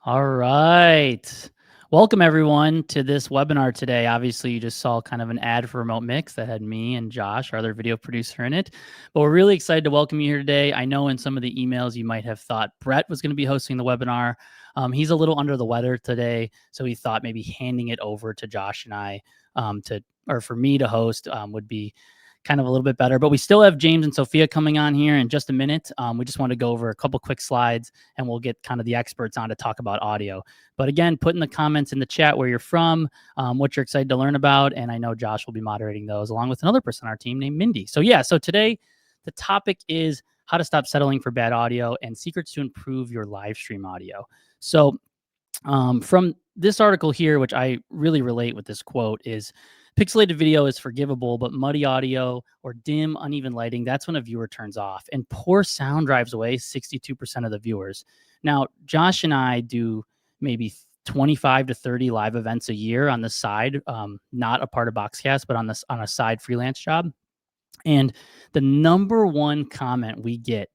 All right. Welcome everyone to this webinar today. Obviously, you just saw kind of an ad for RemoteMix that had me and Josh, our other video producer, in it. But we're really excited to welcome you here today. I know in some of the emails you might have thought Brett was going to be hosting the webinar. He's a little under the weather today, so he thought maybe handing it over to Josh and I for me to host would be kind of a little bit better. But we still have James and Sophia coming on here in just a minute. We just want to go over a couple quick slides and we'll get kind of the experts on to talk about audio. But again, put in the comments in the chat where you're from, what you're excited to learn about. And I know Josh will be moderating those along with another person on our team named Mindy. So today the topic is how to stop settling for bad audio and secrets to improve your live stream audio. So from this article here, which I really relate with this quote, is pixelated video is forgivable, but muddy audio or dim, uneven lighting, that's when a viewer turns off. And poor sound drives away 62% of the viewers. Now, Josh and I do maybe 25 to 30 live events a year on the side, not a part of BoxCast, but on a side freelance job. And the number one comment we get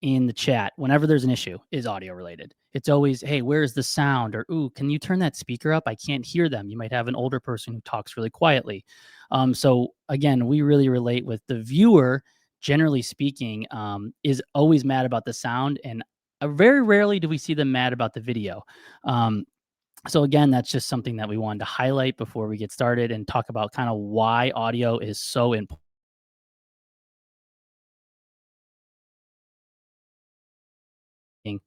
in the chat whenever there's an issue is audio related. It's always, hey, where's the sound? Or, ooh, can you turn that speaker up? I can't hear them. You might have an older person who talks really quietly. So again, we really relate with the viewer, generally speaking, is always mad about the sound. And very rarely do we see them mad about the video. So again, that's just something that we wanted to highlight before we get started and talk about kind of why audio is so important.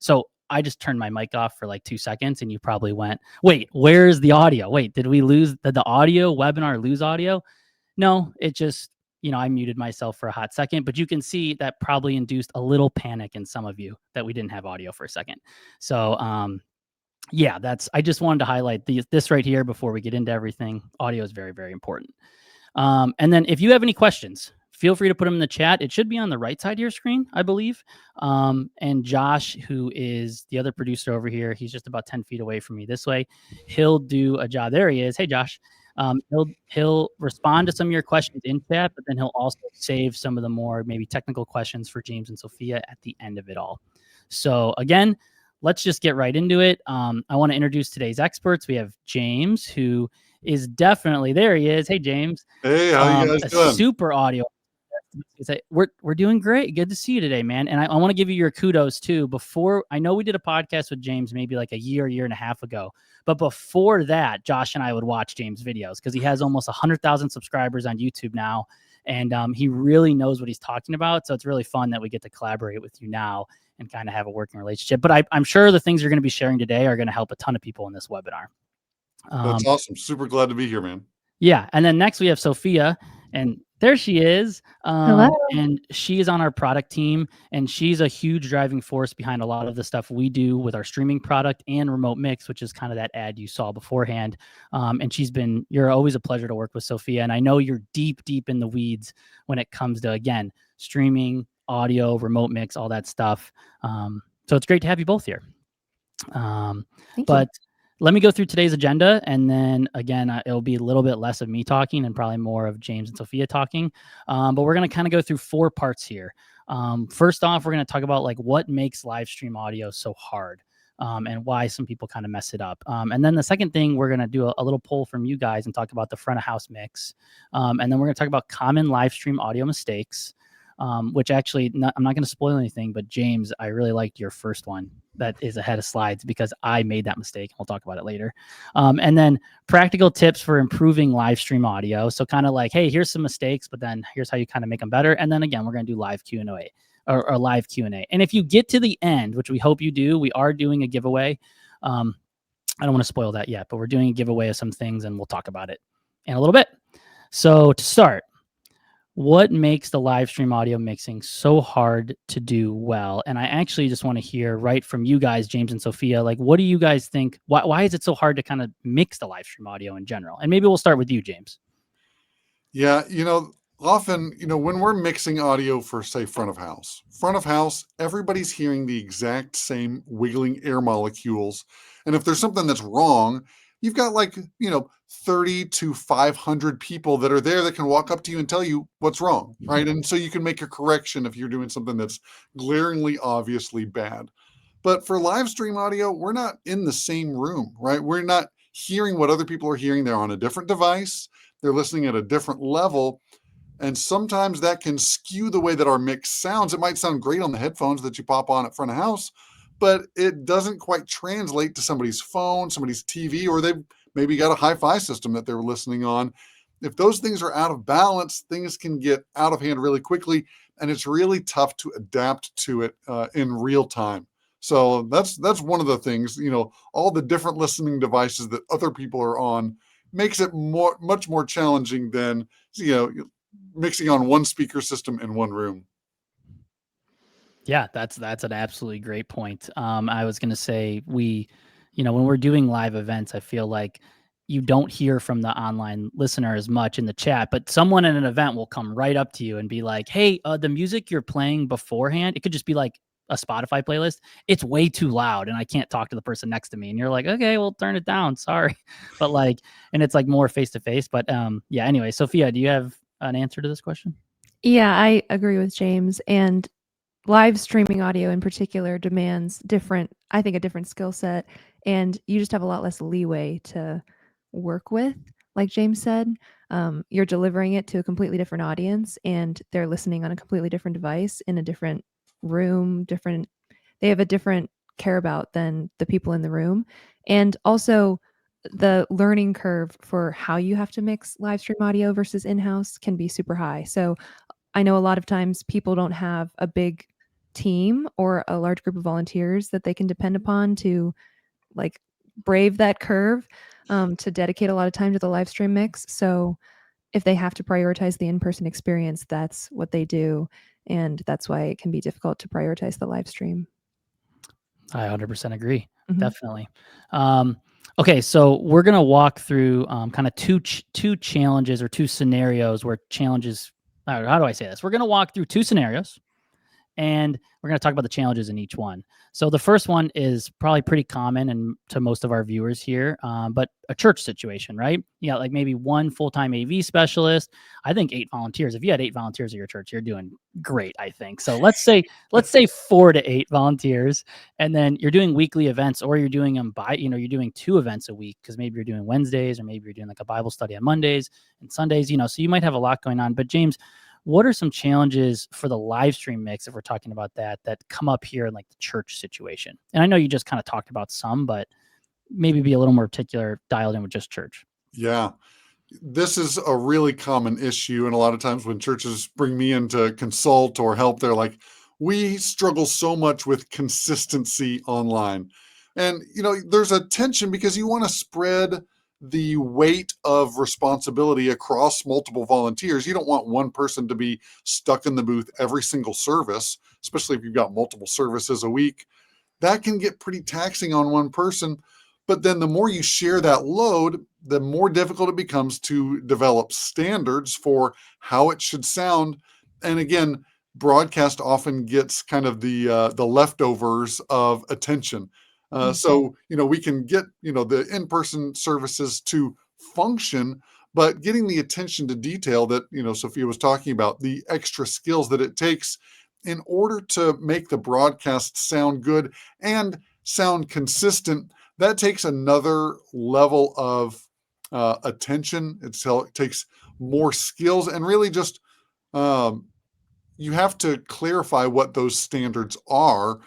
So I just turned my mic off for like 2 seconds and you probably went, wait, where's the audio? Wait, did the audio webinar lose audio? No, it just, I muted myself for a hot second, but you can see that probably induced a little panic in some of you that we didn't have audio for a second. So, I just wanted to highlight this right here before we get into everything. Audio is very, very important. And then if you have any questions, feel free to put them in the chat. It should be on the right side of your screen, I believe. And Josh, who is the other producer over here, he's just about 10 feet away from me this way. He'll do a job. There he is. Hey, Josh. He'll respond to some of your questions in chat, but then he'll also save some of the more maybe technical questions for James and Sophia at the end of it all. So again, let's just get right into it. I want to introduce today's experts. We have James, who is definitely, there he is. Hey, James. Hey, how you guys doing? Super audio. We're doing great. Good to see you today, man. And I want to give you your kudos too. Before, I know we did a podcast with James maybe like a year and a half ago, but before that, Josh and I would watch James' videos because he has almost 100,000 subscribers on YouTube now. And he really knows what he's talking about. So it's really fun that we get to collaborate with you now and kind of have a working relationship. But I'm sure the things you're going to be sharing today are going to help a ton of people in this webinar. That's awesome. Super glad to be here, man. Yeah. And then next we have Sophia, and there she is. Hello. And she is on our product team, and she's a huge driving force behind a lot of the stuff we do with our streaming product and RemoteMix, which is kind of that ad you saw beforehand. And you're always a pleasure to work with, Sophia. And I know you're deep in the weeds when it comes to, again, streaming, audio, RemoteMix, all that stuff. So it's great to have you both here. Thank you. Let me go through today's agenda, and then again, it'll be a little bit less of me talking and probably more of James and Sophia talking. But we're going to kind of go through 4 parts here. First off, we're going to talk about like what makes live stream audio so hard, and why some people kind of mess it up. And then the second thing, we're going to do a little poll from you guys and talk about the front of house mix. And then we're going to talk about common live stream audio mistakes. Which actually, I'm not going to spoil anything, but James, I really liked your first one that is ahead of slides because I made that mistake. We'll talk about it later. And then practical tips for improving live stream audio. So kind of like, hey, here's some mistakes, but then here's how you kind of make them better. And then again, we're going to do live Q&A or live Q&A. And if you get to the end, which we hope you do, we are doing a giveaway. I don't want to spoil that yet, but we're doing a giveaway of some things and we'll talk about it in a little bit. So to start, what makes the live stream audio mixing so hard to do well? And I actually just want to hear right from you guys, James and Sophia, like, what do you guys think? Why is it so hard to kind of mix the live stream audio in general? And maybe we'll start with you, James. Yeah, often, when we're mixing audio for, say, front of house, everybody's hearing the exact same wiggling air molecules. And if there's something that's wrong, you've got 30 to 500 people that are there that can walk up to you and tell you what's wrong, right? And so you can make a correction if you're doing something that's glaringly, obviously bad. But for live stream audio, we're not in the same room, right? We're not hearing what other people are hearing. They're on a different device. They're listening at a different level. And sometimes that can skew the way that our mix sounds. It might sound great on the headphones that you pop on at front of house, but it doesn't quite translate to somebody's phone, somebody's TV, or they've maybe got a hi-fi system that they're listening on. If those things are out of balance, things can get out of hand really quickly, and it's really tough to adapt to it in real time. So that's one of the things, all the different listening devices that other people are on makes it much more challenging than, mixing on one speaker system in one room. Yeah, that's an absolutely great point. I was going to say when we're doing live events, I feel like you don't hear from the online listener as much in the chat, but someone in an event will come right up to you and be like, "Hey, the music you're playing beforehand, it could just be like a Spotify playlist. It's way too loud and I can't talk to the person next to me." And you're like, "Okay, well, turn it down. Sorry." But and it's like more face to face. But yeah, anyway, Sophia, do you have an answer to this question? Yeah, I agree with James. And live streaming audio in particular demands a different skill set, and you just have a lot less leeway to work with. Like James said, you're delivering it to a completely different audience, and they're listening on a completely different device in a different room. They have a different care about than the people in the room, and also the learning curve for how you have to mix live stream audio versus in-house can be super high. So I know a lot of times people don't have a big team or a large group of volunteers that they can depend upon to brave that curve, to dedicate a lot of time to the live stream mix. So if they have to prioritize the in-person experience, that's what they do. And that's why it can be difficult to prioritize the live stream. I 100% agree. Mm-hmm. Definitely. Okay, so we're going to walk through kind of two challenges or two scenarios where challenges. How do I say this? We're going to walk through two scenarios, and we're going to talk about the challenges in each one. So the first one is probably pretty common and to most of our viewers here, but a church situation, right? You got like maybe one full-time AV specialist. I think 8 volunteers. If you had 8 volunteers at your church, you're doing great, I think. So let's say 4 to 8 volunteers, and then you're doing weekly events, or you're doing them you're doing 2 events a week, because maybe you're doing Wednesdays, or maybe you're doing like a Bible study on Mondays and Sundays, so you might have a lot going on. But James, what are some challenges for the live stream mix, if we're talking about that come up here in like the church situation? And I know you just kind of talked about some, but maybe be a little more particular, dialed in with just church. Yeah, this is a really common issue. And a lot of times when churches bring me in to consult or help, they're like, we struggle so much with consistency online. And, there's a tension because you want to spread the weight of responsibility across multiple volunteers. You don't want one person to be stuck in the booth every single service, especially if you've got multiple services a week. That can get pretty taxing on one person. But then the more you share that load, the more difficult it becomes to develop standards for how it should sound. And again, broadcast often gets kind of the leftovers of attention. So, we can get, the in-person services to function, but getting the attention to detail that, Sophia was talking about, the extra skills that it takes in order to make the broadcast sound good and sound consistent, that takes another level of attention. It takes more skills, and really just you have to clarify what those standards are.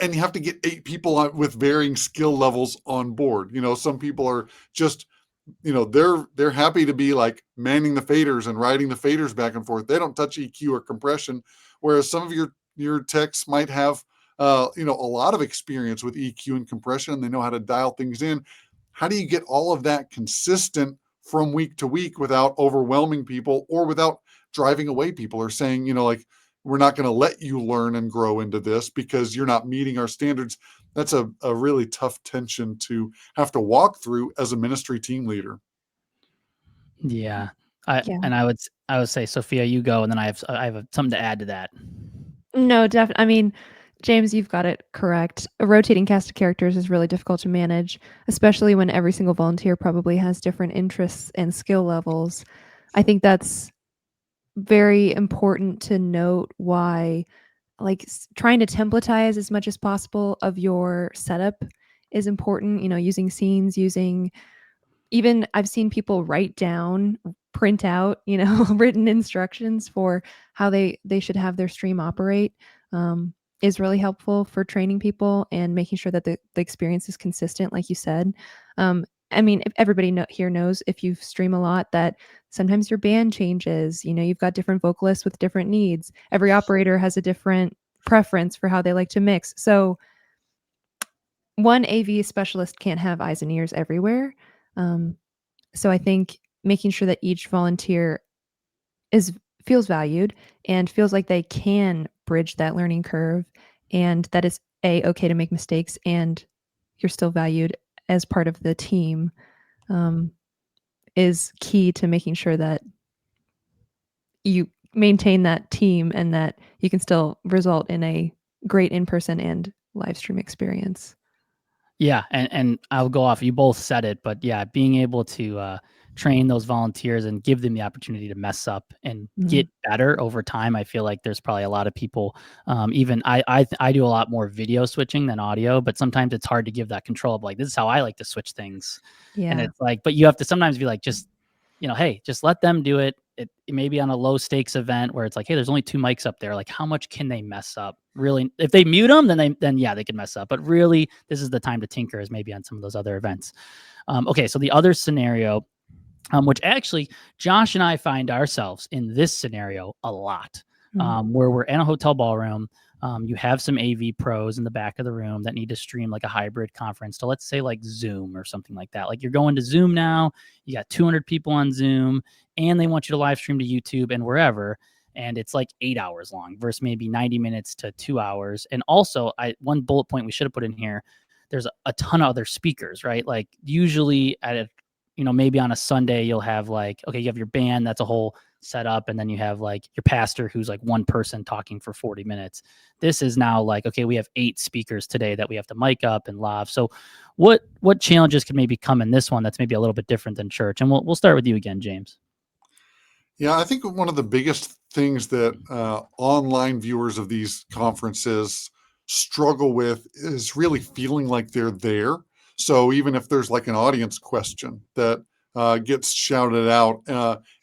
And you have to get 8 people with varying skill levels on board. Some people are just, they're happy to be like manning the faders and riding the faders back and forth. They don't touch EQ or compression. Whereas some of your techs might have, a lot of experience with EQ and compression, and they know how to dial things in. How do you get all of that consistent from week to week without overwhelming people or without driving away people or saying, we're not going to let you learn and grow into this because you're not meeting our standards? That's a really tough tension to have to walk through as a ministry team leader. Yeah. I would say, Sophia, you go, and then I have something to add to that. No, definitely. I mean, James, you've got it correct. A rotating cast of characters is really difficult to manage, especially when every single volunteer probably has different interests and skill levels. I think that's very important to note why like trying to templatize as much as possible of your setup is important. Using scenes, even I've seen people write down, print out, written instructions for how they should have their stream operate, is really helpful for training people and making sure that the experience is consistent, like you said. I mean, if everybody here knows, if you stream a lot, that sometimes your band changes. You've got different vocalists with different needs. Every operator has a different preference for how they like to mix. So one AV specialist can't have eyes and ears everywhere. So I think making sure that each volunteer feels valued and feels like they can bridge that learning curve, and that it's okay to make mistakes and you're still valued as part of the team, is key to making sure that you maintain that team and that you can still result in a great in-person and live stream experience. Yeah, and I'll go off. You both said it, but yeah, being able to train those volunteers and give them the opportunity to mess up and get better over time. I feel like there's probably a lot of people. Even I do a lot more video switching than audio, but sometimes it's hard to give that control of like, this is how I like to switch things. Yeah. And it's like, but you have to sometimes be like, just, hey, just let them do it. It may be on a low stakes event where it's like, hey, there's only 2 mics up there. Like, how much can they mess up? Really, if they mute them, then yeah, they can mess up. But really, this is the time to tinker, as maybe on some of those other events. Okay, so the other scenario, which actually Josh and I find ourselves in this scenario a lot, where we're in a hotel ballroom. You have some AV pros in the back of the room that need to stream like a hybrid conference to, let's say, like Zoom or something like that. Like, you're going to Zoom now, you got 200 people on Zoom, and they want you to live stream to YouTube and wherever. And it's like 8 hours long versus maybe 90 minutes to 2 hours. And also, one bullet point we should have put in here, there's a ton of other speakers, right? Like, usually maybe on a Sunday, you'll have like, okay, you have your band, that's a whole setup. And then you have like your pastor, who's like one person talking for 40 minutes. This is now like, okay, we have 8 speakers today that we have to mic up and live. So what challenges could maybe come in this one that's maybe a little bit different than church? And we'll start with you again, James. Yeah, I think one of the biggest things that online viewers of these conferences struggle with is really feeling like they're there. So even if there's like an audience question that gets shouted out,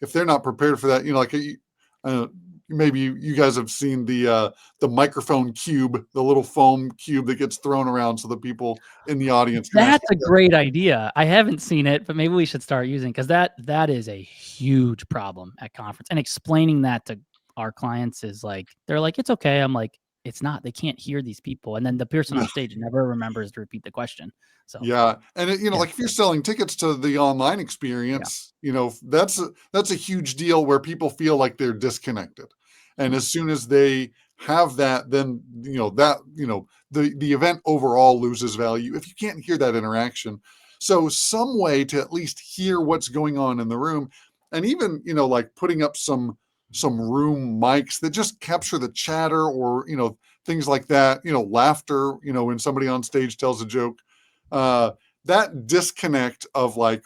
if they're not prepared for that, maybe you guys have seen the microphone cube, the little foam cube that gets thrown around so the people in the audience can That's a great idea. I haven't seen it, but maybe we should start using, because that is a huge problem at conference. And explaining that to our clients is like, they're like, it's okay. I'm like, it's not. They can't hear these people. And then the person on stage never remembers to repeat the question. So yeah, and like if you're selling tickets to the online experience, that's a huge deal where people feel like they're disconnected. And as soon as they have that, then the event overall loses value if you can't hear that interaction. So some way to at least hear what's going on in the room, and even like putting up some room mics that just capture the chatter, or things like that, laughter, when somebody on stage tells a joke. That disconnect of like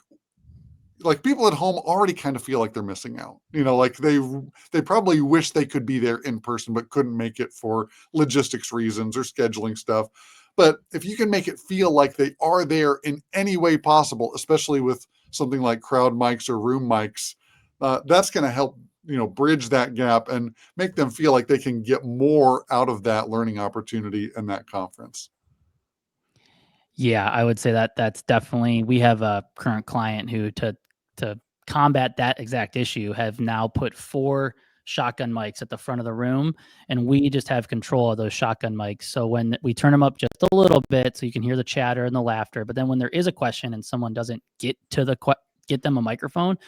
people at home already kind of feel like they're missing out, like they probably wish they could be there in person but couldn't make it for logistics reasons or scheduling stuff. But if you can make it feel like they are there in any way possible, especially with something like crowd mics or room mics, that's going to help bridge that gap and make them feel like they can get more out of that learning opportunity in that conference. Yeah, I would say that that's definitely, we have a current client who to combat that exact issue have now put 4 shotgun mics at the front of the room, and we just have control of those shotgun mics. So when we turn them up just a little bit so you can hear the chatter and the laughter, but then when there is a question and someone doesn't get to get them a microphone,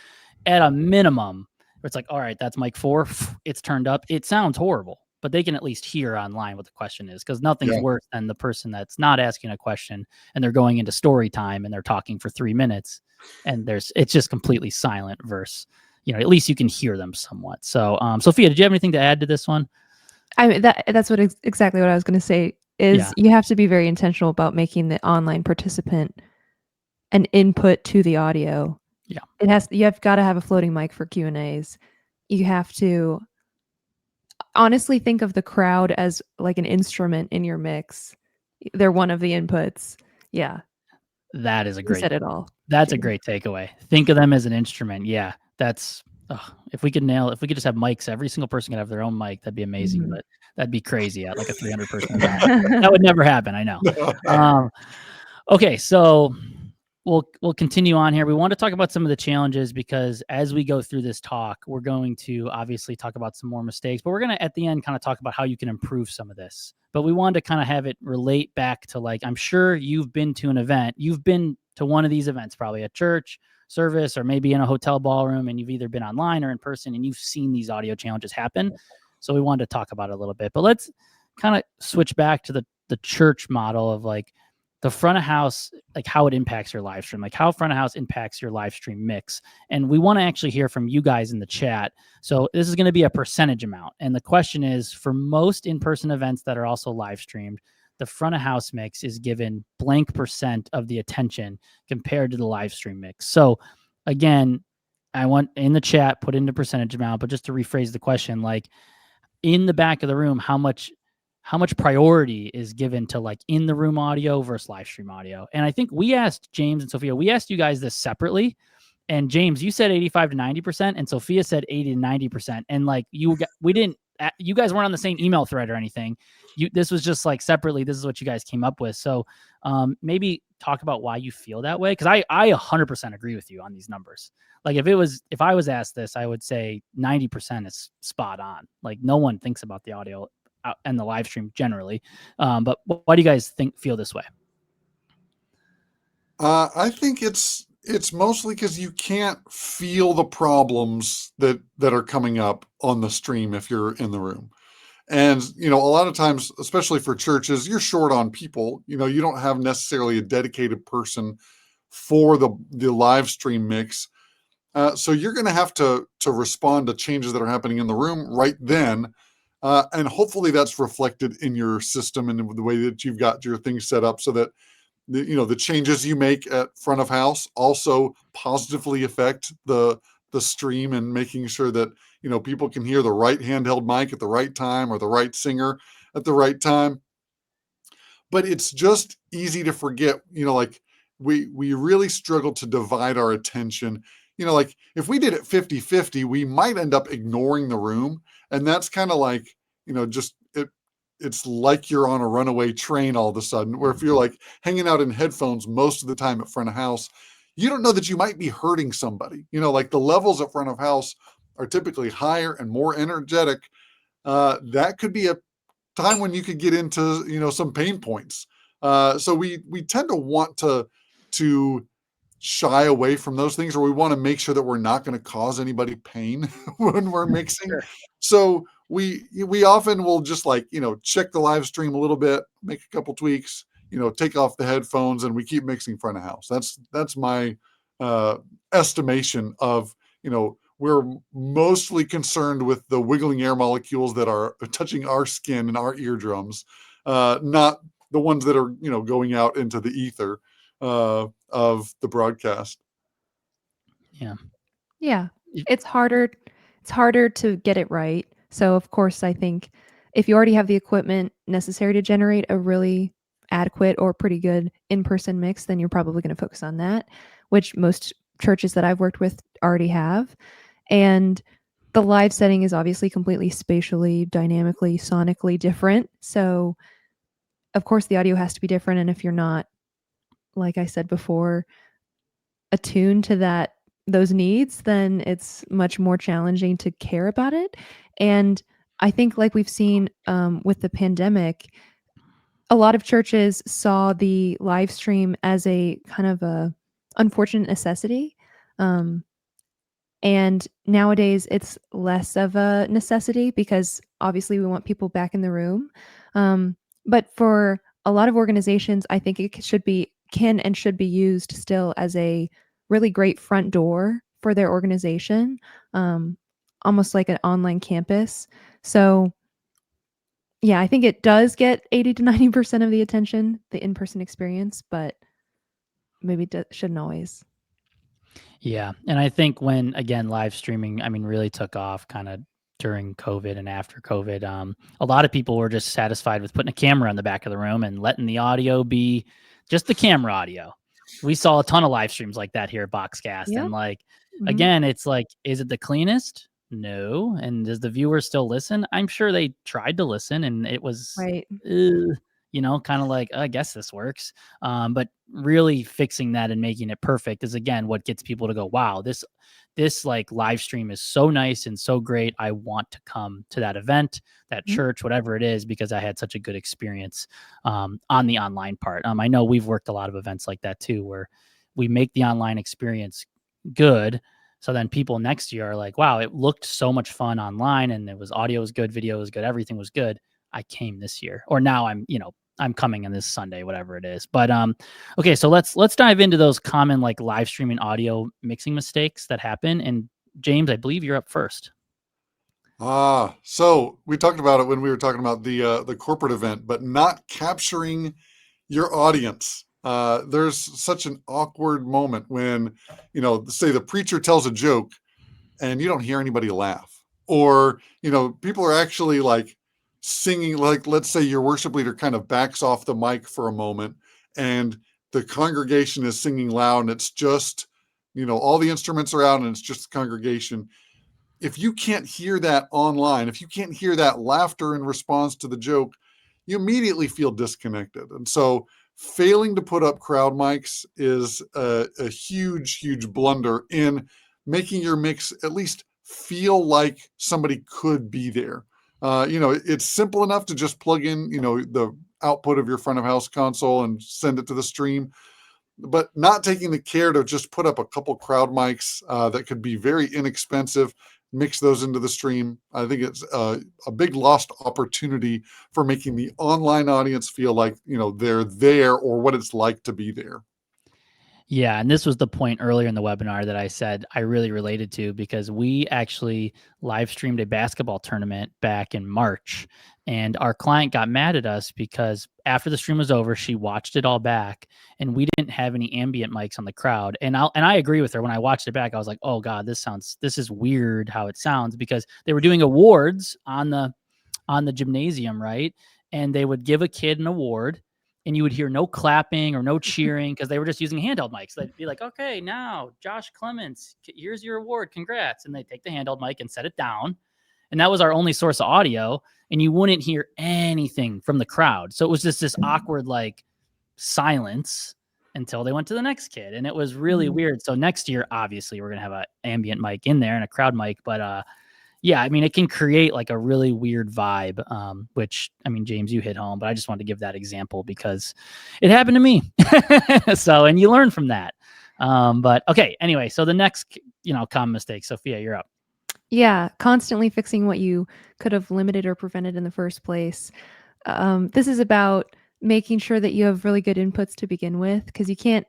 at a minimum, it's like, all right, that's mic 4, it's turned up. It sounds horrible, but they can at least hear online what the question is, because nothing's worse than the person that's not asking a question and they're going into story time and they're talking for 3 minutes and it's just completely silent versus, at least you can hear them somewhat. So, Sophia, did you have anything to add to this one? I mean, that's exactly what I was going to say is you have to be very intentional about making the online participant an input to the audio. Yeah. You have got to have a floating mic for Q&As. You have to honestly think of the crowd as like an instrument in your mix. They're one of the inputs. Yeah. That is a You great, said it all. that's a James. great takeaway. Think of them as an instrument. Yeah. That's, if we could just have mics, every single person could have their own mic, that'd be amazing. Mhm. But that'd be crazy at like a 300 person event. That would never happen. I know. Okay. So we'll continue on here. We want to talk about some of the challenges because as we go through this talk, we're going to obviously talk about some more mistakes, but we're going to at the end kind of talk about how you can improve some of this. But we wanted to kind of have it relate back to, like, I'm sure you've been to an event, you've been to one of these events, probably a church service or maybe in a hotel ballroom, and you've either been online or in person and you've seen these audio challenges happen. So we wanted to talk about it a little bit, but let's kind of switch back to the church model of like the front of house, like how it impacts your live stream, like how front of house impacts your live stream mix. And we want to actually hear from you guys in the chat. So this is going to be a percentage amount. And the question is, for most in-person events that are also live streamed, the front of house mix is given blank percent of the attention compared to the live stream mix. So again, I want in the chat, put in the percentage amount, but just to rephrase the question, like in the back of the room, how much priority is given to like in the room audio versus live stream audio? And I think we asked James and Sophia, we asked you guys this separately. And James, you said 85 to 90%, and Sophia said 80 to 90%. And like you guys weren't on the same email thread or anything. This was just like separately, this is what you guys came up with. So maybe talk about why you feel that way. Because I 100% agree with you on these numbers. Like if I was asked this, I would say 90% is spot on. Like no one thinks about the audio and the live stream generally. But why do you guys feel this way? I think it's mostly because you can't feel the problems that are coming up on the stream if you're in the room. And, a lot of times, especially for churches, you're short on people. You don't have necessarily a dedicated person for the live stream mix. So you're going to have to respond to changes that are happening in the room right then. And hopefully that's reflected in your system and the way that you've got your things set up so that the changes you make at front of house also positively affect the stream, and making sure that people can hear the right handheld mic at the right time or the right singer at the right time. But it's just easy to forget, like we really struggle to divide our attention. Like if we did it 50-50, we might end up ignoring the room. And that's kind of like, just it's like you're on a runaway train all of a sudden, where if you're like hanging out in headphones most of the time at front of house, you don't know that you might be hurting somebody. Like the levels at front of house are typically higher and more energetic. That could be a time when you could get into, some pain points. So we tend to want to shy away from those things, or we want to make sure that we're not going to cause anybody pain when we're mixing. Sure. So we often will just like, check the live stream a little bit, make a couple tweaks, take off the headphones, and we keep mixing front of house. That's my estimation of, we're mostly concerned with the wiggling air molecules that are touching our skin and our eardrums, not the ones that are, going out into the ether of the broadcast. Yeah. It's harder to get it right. So of course, I think if you already have the equipment necessary to generate a really adequate or pretty good in-person mix, then you're probably going to focus on that, which most churches that I've worked with already have. And the live setting is obviously completely spatially, dynamically, sonically different. So of course the audio has to be different. And if you're not, like I said before, attuned to those needs, then it's much more challenging to care about it. And I think, like we've seen with the pandemic, a lot of churches saw the live stream as a kind of a unfortunate necessity. And nowadays it's less of a necessity because obviously we want people back in the room. But for a lot of organizations, I think it can and should be used still as a really great front door for their organization, almost like an online campus. So yeah, I think it does get 80 to 90% of the attention, the in-person experience, but maybe shouldn't always. Yeah. And I think when, again, live streaming, really took off kind of during COVID and after COVID. A lot of people were just satisfied with putting a camera in the back of the room and letting the audio be just the camera audio. We saw a ton of live streams like that here at BoxCast. Yeah. And like, Mhm. again, it's like, is it the cleanest? No. And does the viewer still listen? I'm sure they tried to listen and it was, Right. kind of like, I guess this works. But really fixing that and making it perfect is, again, what gets people to go, wow, this like live stream is so nice and so great. I want to come to that event, that Mhm. church, whatever it is, because I had such a good experience on the online part. I know we've worked a lot of events like that too, where we make the online experience good. So then people next year are like, wow, it looked so much fun online and it was audio was good, video was good, everything was good. I came this year, or now I'm coming on this Sunday, whatever it is. But okay, so let's dive into those common like live streaming audio mixing mistakes that happen. And James, I believe you're up first. So we talked about it when we were talking about the corporate event, but not capturing your audience. There's such an awkward moment when, say the preacher tells a joke and you don't hear anybody laugh, or people are actually like singing, like let's say your worship leader kind of backs off the mic for a moment and the congregation is singing loud and it's just all the instruments are out and it's just the congregation. If you can't hear that online, if you can't hear that laughter in response to the joke, you immediately feel disconnected. And so failing to put up crowd mics is a huge, huge blunder in making your mix at least feel like somebody could be there. It's simple enough to just plug in, the output of your front of house console and send it to the stream, but not taking the care to just put up a couple crowd mics that could be very inexpensive, mix those into the stream. I think it's a big lost opportunity for making the online audience feel like, they're there or what it's like to be there. Yeah, and this was the point earlier in the webinar that I said I really related to, because we actually live streamed a basketball tournament back in March, and our client got mad at us because after the stream was over, she watched it all back, and we didn't have any ambient mics on the crowd. And I agree with her. When I watched it back, I was like, oh God, this is weird how it sounds, because they were doing awards on the gymnasium, right? And they would give a kid an award, and you would hear no clapping or no cheering because they were just using handheld mics. They'd be like, okay, now Josh Clements, here's your award, congrats. And they take the handheld mic and set it down. And that was our only source of audio. And you wouldn't hear anything from the crowd. So it was just this awkward, like, silence until they went to the next kid. And it was really weird. So next year, obviously, we're going to have an ambient mic in there and a crowd mic. But yeah, I mean, it can create like a really weird vibe, which, I mean, James, you hit home, but I just wanted to give that example because it happened to me. So, and you learn from that. But okay, anyway, so the next, common mistake, Sophia, you're up. Yeah, constantly fixing what you could have limited or prevented in the first place. This is about making sure that you have really good inputs to begin with, because you can't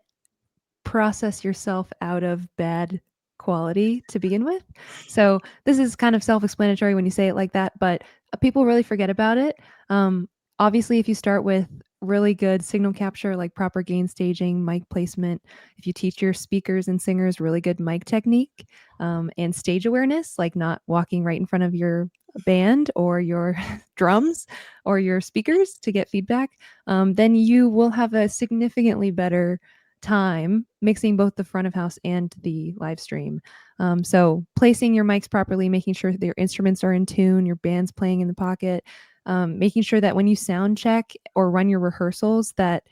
process yourself out of bad quality to begin with. So this is kind of self-explanatory when you say it like that, but people really forget about it. Obviously, if you start with really good signal capture, like proper gain staging, mic placement, if you teach your speakers and singers really good mic technique, and stage awareness, like not walking right in front of your band or your drums or your speakers to get feedback, then you will have a significantly better time mixing both the front of house and the live stream. So placing your mics properly, making sure that your instruments are in tune, your band's playing in the pocket, making sure that when you sound check or run your rehearsals, that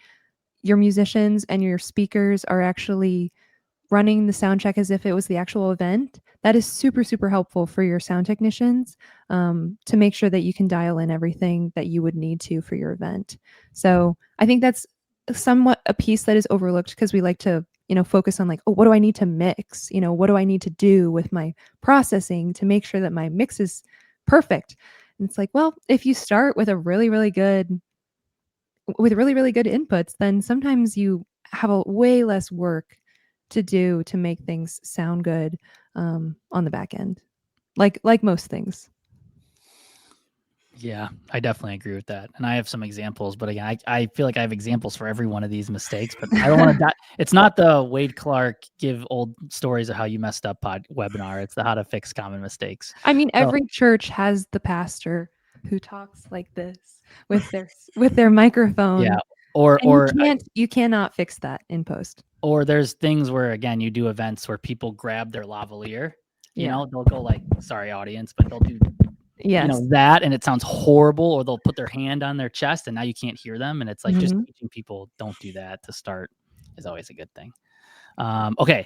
your musicians and your speakers are actually running the sound check as if it was the actual event. That is super, super helpful for your sound technicians, to make sure that you can dial in everything that you would need to for your event. So I think that's somewhat a piece that is overlooked, because we like to focus on like, oh, what do I need to mix? What do I need to do with my processing to make sure that my mix is perfect? And it's like, well, if you start with really, really good inputs, then sometimes you have a way less work to do to make things sound good on the back end, like most things. Yeah, I definitely agree with that. And I have some examples, but again, I feel like I have examples for every one of these mistakes, but I don't want to it's not the Wade Clark give old stories of how you messed up webinar. It's the how to fix common mistakes. I mean, So, every church has the pastor who talks like this with their microphone. yeah. And you cannot fix that in post. Or there's things where, again, you do events where people grab their lavalier, Yeah. they'll go like, sorry audience, but they'll do Yes. that, and it sounds horrible, or they'll put their hand on their chest and now you can't hear them. And it's like just Mhm. teaching people don't do that to start is always a good thing. Okay.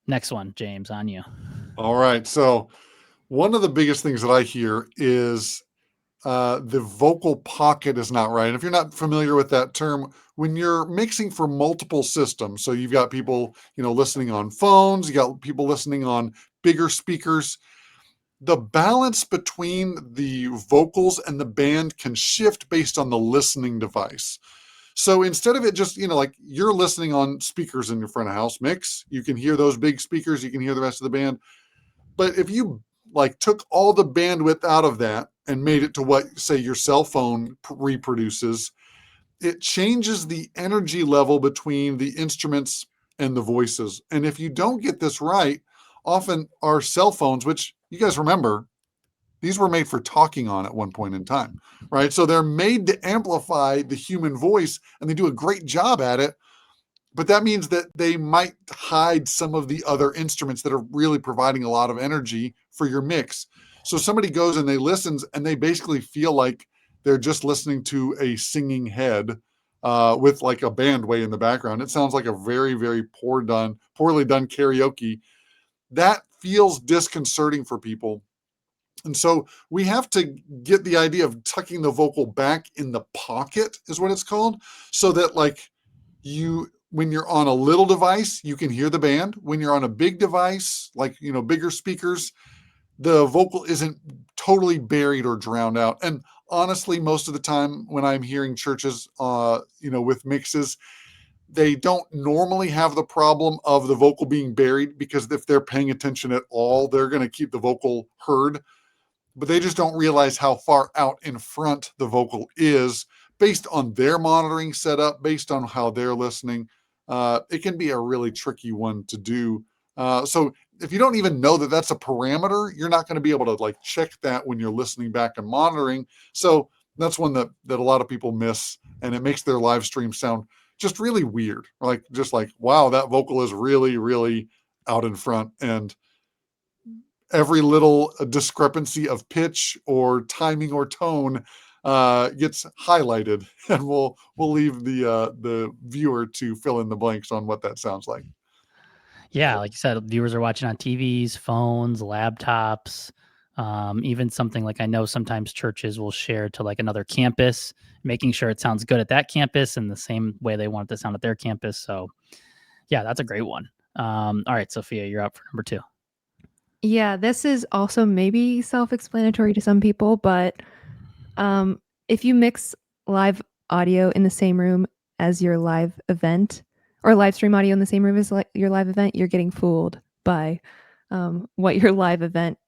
Next one, James, on you. All right. So one of the biggest things that I hear is the vocal pocket is not right. If you're not familiar with that term, when you're mixing for multiple systems, so you've got people, listening on phones, you got people listening on bigger speakers, the balance between the vocals and the band can shift based on the listening device. So instead of it just, like you're listening on speakers in your front of house mix, you can hear those big speakers, you can hear the rest of the band. But if you like took all the bandwidth out of that and made it to what, say, your cell phone reproduces, it changes the energy level between the instruments and the voices. And if you don't get this right, often our cell phones, which you guys remember, these were made for talking on at one point in time, right? So they're made to amplify the human voice, and they do a great job at it. But that means that they might hide some of the other instruments that are really providing a lot of energy for your mix. So somebody goes and they listens and they basically feel like they're just listening to a singing head with like a band way in the background. It sounds like a very, very poorly done karaoke. That feels disconcerting for people. And so we have to get the idea of tucking the vocal back in the pocket is what it's called. So that like when you're on a little device, you can hear the band. When you're on a big device, like, bigger speakers, the vocal isn't totally buried or drowned out. And honestly, most of the time when I'm hearing churches, with mixes, they don't normally have the problem of the vocal being buried, because if they're paying attention at all, they're going to keep the vocal heard. But they just don't realize how far out in front the vocal is based on their monitoring setup, based on how they're listening. It can be a really tricky one to do. So if you don't even know that that's a parameter, you're not going to be able to like check that when you're listening back and monitoring. So that's one that a lot of people miss, and it makes their live stream sound just really weird. Just like, wow, that vocal is really, really out in front, and every little discrepancy of pitch or timing or tone gets highlighted, and we'll leave the viewer to fill in the blanks on what that sounds like. Yeah, like you said, viewers are watching on TVs, phones, laptops, even something like I know sometimes churches will share to like another campus, making sure it sounds good at that campus in the same way they want it to sound at their campus. So yeah, that's a great one. All right, Sophia, you're up for number 2. Yeah, this is also maybe self-explanatory to some people, but if you mix live audio in the same room as your live event, or live stream audio in the same room as your live event, you're getting fooled by what your live event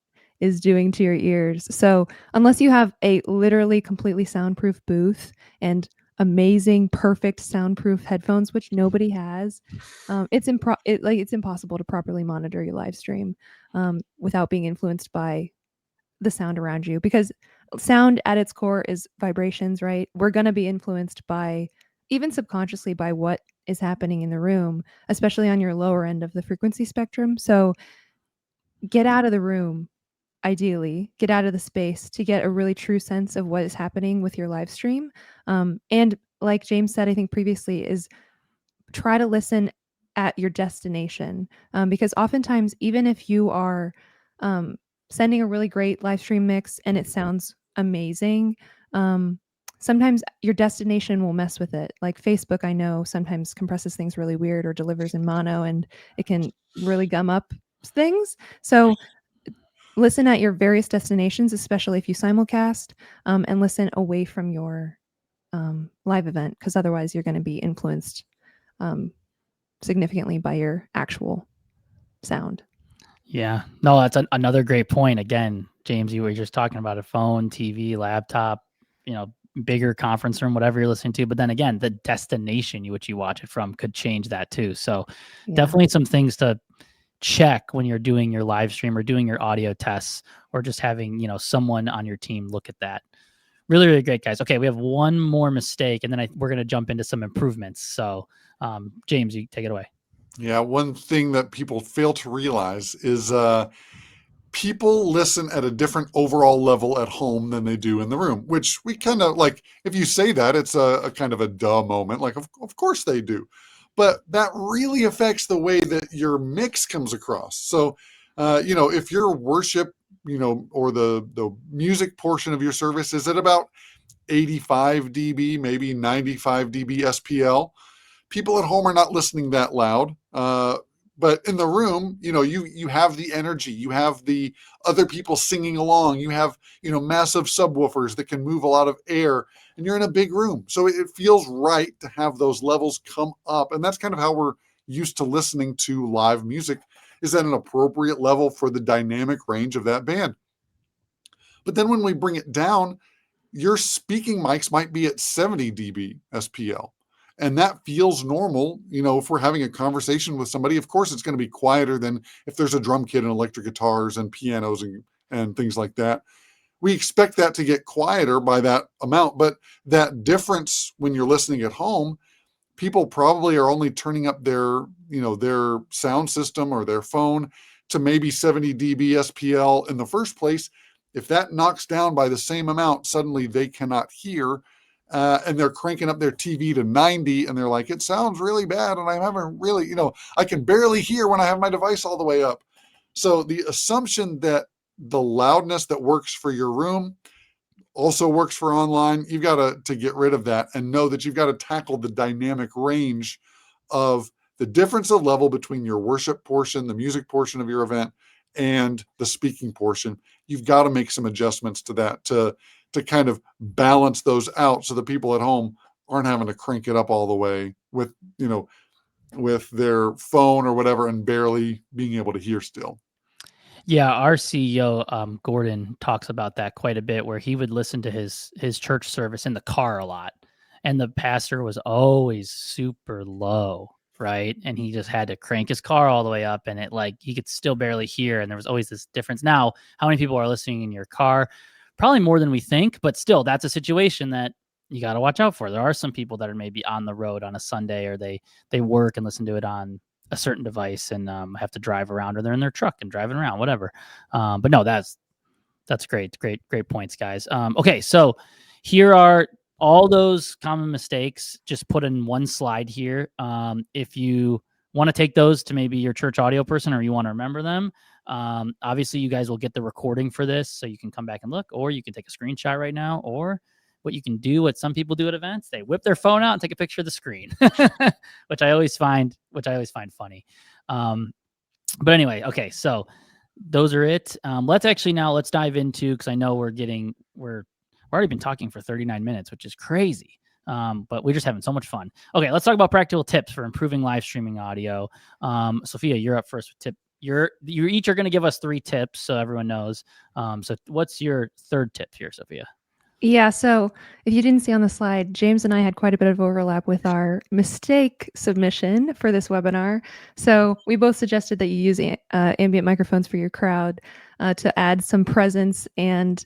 is doing to your ears. So unless you have a literally completely soundproof booth and amazing, perfect soundproof headphones, which nobody has, it's impossible to properly monitor your live stream without being influenced by the sound around you, because sound at its core is vibrations, right? We're going to be influenced by, even subconsciously, by what is happening in the room, especially on your lower end of the frequency spectrum. So get out of the room, ideally, get out of the space to get a really true sense of what is happening with your live stream. And like James said, I think previously, is try to listen at your destination, because oftentimes, even if you are sending a really great live stream mix and it sounds amazing, sometimes your destination will mess with it. Like Facebook, I know, sometimes compresses things really weird or delivers in mono, and it can really gum up things. So listen at your various destinations, especially if you simulcast, and listen away from your live event, because otherwise you're going to be influenced significantly by your actual sound. Yeah, no, that's another great point. Again, James, you were just talking about a phone, TV, laptop, bigger conference room, whatever you're listening to. But then again, the destination which you watch it from could change that too. So definitely some things to check when you're doing your live stream or doing your audio tests, or just having, someone on your team look at that. Really, really great, guys. Okay, we have one more mistake, and then we're going to jump into some improvements. So, James, you take it away. Yeah, one thing that people fail to realize is people listen at a different overall level at home than they do in the room, which we kind of like. If you say that, it's a kind of a duh moment. Like, of course they do. But that really affects the way that your mix comes across. So, if your worship, or the music portion of your service is at about 85 dB, maybe 95 dB SPL, people at home are not listening that loud. But in the room, you have the energy, you have the other people singing along, you have, massive subwoofers that can move a lot of air, and you're in a big room. So it feels right to have those levels come up. And that's kind of how we're used to listening to live music, is at an appropriate level for the dynamic range of that band. But then when we bring it down, your speaking mics might be at 70 dB SPL. And that feels normal. If we're having a conversation with somebody, of course, it's going to be quieter than if there's a drum kit and electric guitars and pianos and things like that. We expect that to get quieter by that amount. But that difference when you're listening at home, people probably are only turning up their sound system or their phone to maybe 70 dB SPL in the first place. If that knocks down by the same amount, suddenly they cannot hear, and they're cranking up their TV to 90, and they're like, it sounds really bad, and I haven't really, I can barely hear when I have my device all the way up. So the assumption that the loudness that works for your room also works for online, you've got to get rid of that and know that you've got to tackle the dynamic range of the difference of level between your worship portion, the music portion of your event, and the speaking portion. You've got to make some adjustments to that to kind of balance those out, so the people at home aren't having to crank it up all the way with their phone or whatever and barely being able to hear still. Yeah, our CEO, Gordon, talks about that quite a bit, where he would listen to his church service in the car a lot, and the pastor was always super low, right? And he just had to crank his car all the way up, and he could still barely hear, and there was always this difference. Now, how many people are listening in your car? Probably more than we think, but still, that's a situation that you got to watch out for. There are some people that are maybe on the road on a Sunday, or they work and listen to it on a certain device and have to drive around, or they're in their truck and driving around, whatever. But no, that's great points, guys. Okay, so here are all those common mistakes just put in one slide here. If you want to take those to maybe your church audio person, or you want to remember them, obviously you guys will get the recording for this, so you can come back and look, or you can take a screenshot right now, or what you can do, what some people do at events, they whip their phone out and take a picture of the screen, which I always find funny. But anyway, okay, so those are it. Let's dive into, because I know we're already been talking for 39 minutes, which is crazy. But we're just having so much fun. Okay, let's talk about practical tips for improving live streaming audio. Sophia, you're up first with tip. You each are going to give us 3 tips, so everyone knows. So what's your third tip here, Sophia? Yeah, so if you didn't see on the slide, James and I had quite a bit of overlap with our mistake submission for this webinar. So we both suggested that you use ambient microphones for your crowd to add some presence and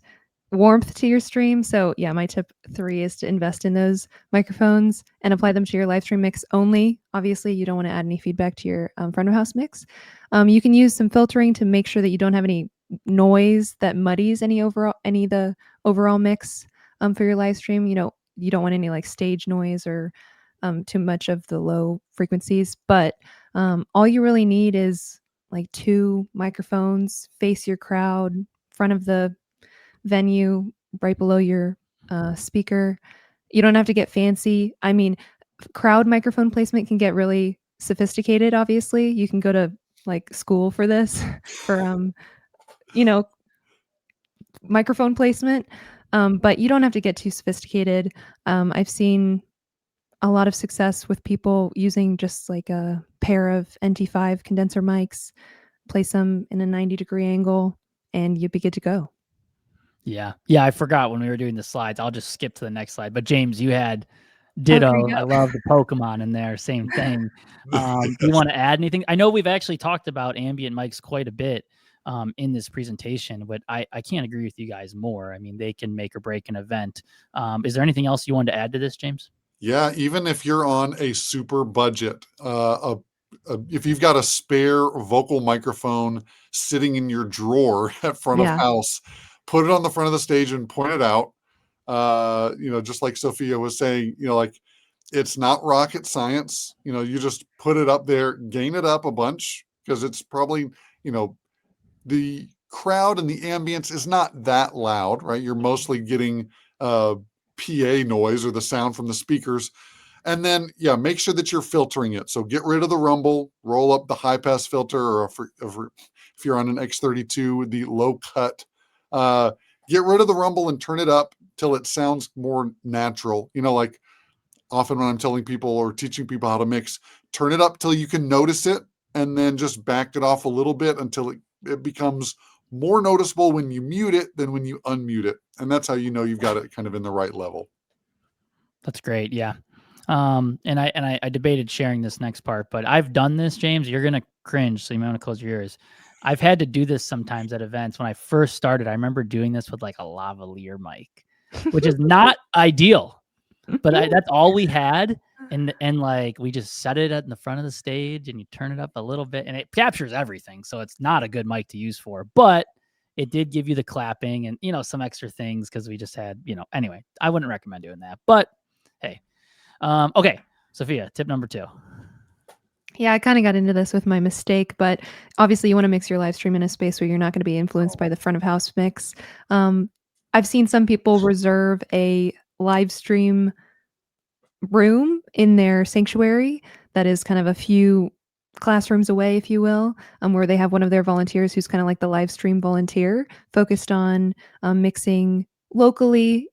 warmth to your stream. So yeah, my tip 3 is to invest in those microphones and apply them to your live stream mix only. Obviously, you don't want to add any feedback to your front of house mix. You can use some filtering to make sure that you don't have any noise that muddies any of the overall mix for your live stream. You don't want any like stage noise or too much of the low frequencies. But all you really need is like 2 microphones, face your crowd, front of the venue, right below your speaker. You don't have to get fancy. I mean, crowd microphone placement can get really sophisticated. Obviously, you can go to like school for this for microphone placement, but you don't have to get too sophisticated. I've seen a lot of success with people using just like a pair of NT5 condenser mics, place them in a 90-degree angle, and you'd be good to go. Yeah. I forgot when we were doing the slides. I'll just skip to the next slide. But James, you had here ditto. you go. I love the Pokemon in there. Same thing. Do you want to add anything? I know we've actually talked about ambient mics quite a bit in this presentation, but I can't agree with you guys more. I mean, they can make or break an event. Is there anything else you wanted to add to this, James? Yeah, even if you're on a super budget, if you've got a spare vocal microphone sitting in your drawer at front of Yeah. house, put it on the front of the stage and point it out. Just like Sophia was saying, like it's not rocket science. You just put it up there, gain it up a bunch because it's probably, the crowd and the ambience is not that loud, right? You're mostly getting PA noise or the sound from the speakers. And then, make sure that you're filtering it. So get rid of the rumble, roll up the high pass filter, or if you're on an X32, the low cut. Get rid of the rumble and turn it up till it sounds more natural. Like often when I'm telling people or teaching people how to mix, turn it up till you can notice it, and then just back it off a little bit until it becomes more noticeable when you mute it than when you unmute it. And that's how you know you've got it kind of in the right level. That's great. Yeah. And I debated sharing this next part, but I've done this, James. You're gonna cringe, so you might want to close your ears. I've had to do this sometimes at events. When I first started, I remember doing this with like a lavalier mic, which is not ideal, but that's all we had. And like we just set it in the front of the stage and you turn it up a little bit and it captures everything. So it's not a good mic to use for, but it did give you the clapping and, some extra things because we just had, anyway, I wouldn't recommend doing that, but hey. Okay, Sophia, tip number 2. Yeah, I kind of got into this with my mistake, but obviously you want to mix your live stream in a space where you're not going to be influenced by the front of house mix. I've seen some people reserve a live stream room in their sanctuary that is kind of a few classrooms away, if you will, where they have one of their volunteers who's kind of like the live stream volunteer focused on mixing locally,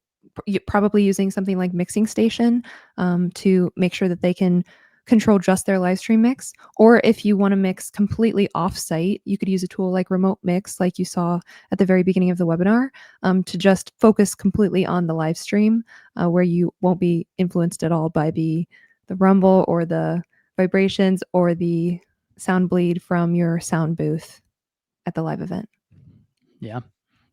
probably using something like Mixing Station to make sure that they can control just their live stream mix. Or if you want to mix completely off-site, you could use a tool like RemoteMix, like you saw at the very beginning of the webinar, to just focus completely on the live stream, where you won't be influenced at all by the rumble or the vibrations or the sound bleed from your sound booth at the live event. Yeah.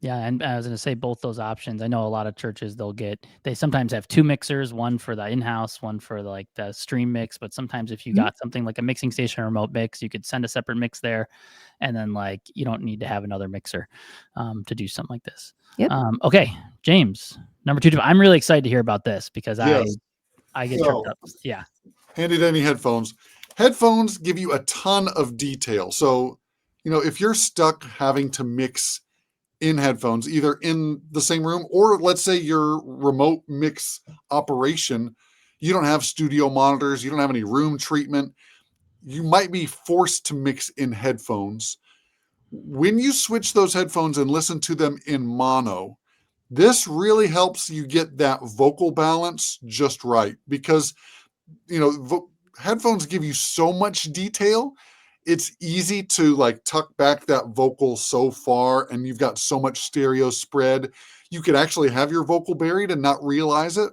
Yeah, and I was going to say both those options. I know a lot of churches they sometimes have 2 mixers, one for the in-house, one for the stream mix. But sometimes if you got something like a Mixing Station or remote mix, you could send a separate mix there, and then you don't need to have another mixer to do something like this. Yep. Okay, James, number 2. I'm really excited to hear about this because Yes. I get tripped up. Yeah. Handy dandy headphones. Headphones give you a ton of detail. So, if you're stuck having to mix in headphones, either in the same room or let's say your remote mix operation, you don't have studio monitors, you don't have any room treatment, you might be forced to mix in headphones. When you switch those headphones and listen to them in mono, this really helps you get that vocal balance just right because, headphones give you so much detail. It's easy to tuck back that vocal so far and you've got so much stereo spread. You could actually have your vocal buried and not realize it.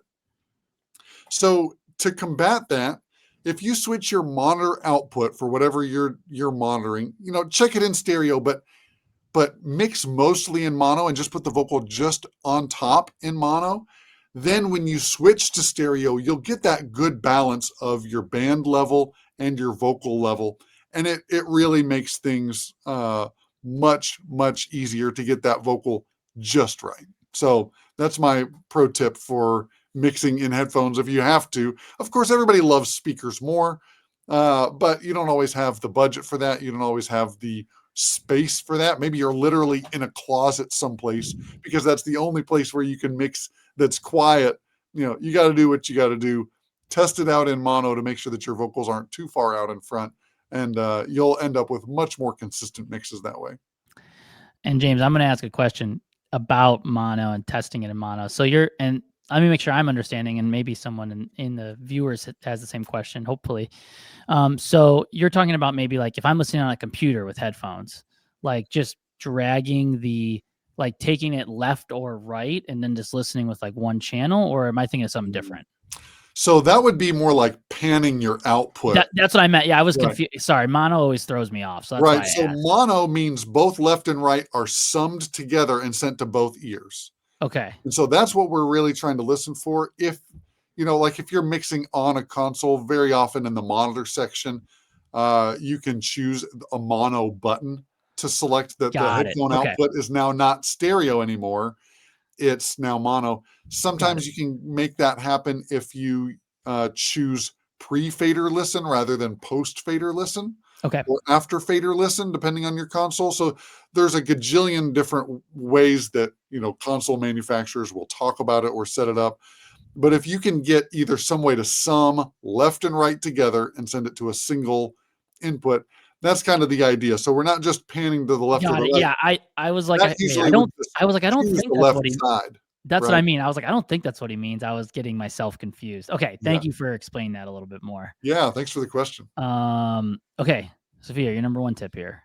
So to combat that, if you switch your monitor output for whatever you're monitoring, check it in stereo, but mix mostly in mono and just put the vocal just on top in mono. Then when you switch to stereo, you'll get that good balance of your band level and your vocal level. And it really makes things much, much easier to get that vocal just right. So that's my pro tip for mixing in headphones if you have to. Of course, everybody loves speakers more, but you don't always have the budget for that. You don't always have the space for that. Maybe you're literally in a closet someplace because that's the only place where you can mix that's quiet. You got to do what you got to do. Test it out in mono to make sure that your vocals aren't too far out in front, and you'll end up with much more consistent mixes that way. And James, I'm going to ask a question about mono and testing it in mono. So and let me make sure I'm understanding, and maybe someone in the viewers has the same question, hopefully. So you're talking about maybe if I'm listening on a computer with headphones, just dragging the like taking it left or right and then just listening with like one channel, or am I thinking of something different? So that would be more like panning your output. That's what I meant. Yeah, I was Right. confused. Sorry, mono always throws me off. So that's Right. why I So asked. mono means both left and right are summed together and sent to both ears. Okay. And so that's what we're really trying to listen for. If, like if you're mixing on a console, very often in the monitor section, you can choose a mono button to select that the Got it. headphone Okay. output is now not stereo anymore. It's now mono. Sometimes you can make that happen if you choose pre-fader listen rather than post-fader listen. Okay. Or after fader listen, depending on your console. So there's a gajillion different ways that, console manufacturers will talk about it or set it up. But if you can get either some way to sum left and right together and send it to a single input, that's kind of the idea. So we're not just panning to the left or Got the it. right. Yeah, I was like, That I usually don't. would just I was like, I don't choose think the that's left what he. side. That's what right? I mean. I was like, I don't think that's what he means. I was getting myself confused. Okay, thank Yeah. you for explaining that a little bit more. Yeah, thanks for the question. Okay, Sophia, your number one tip here.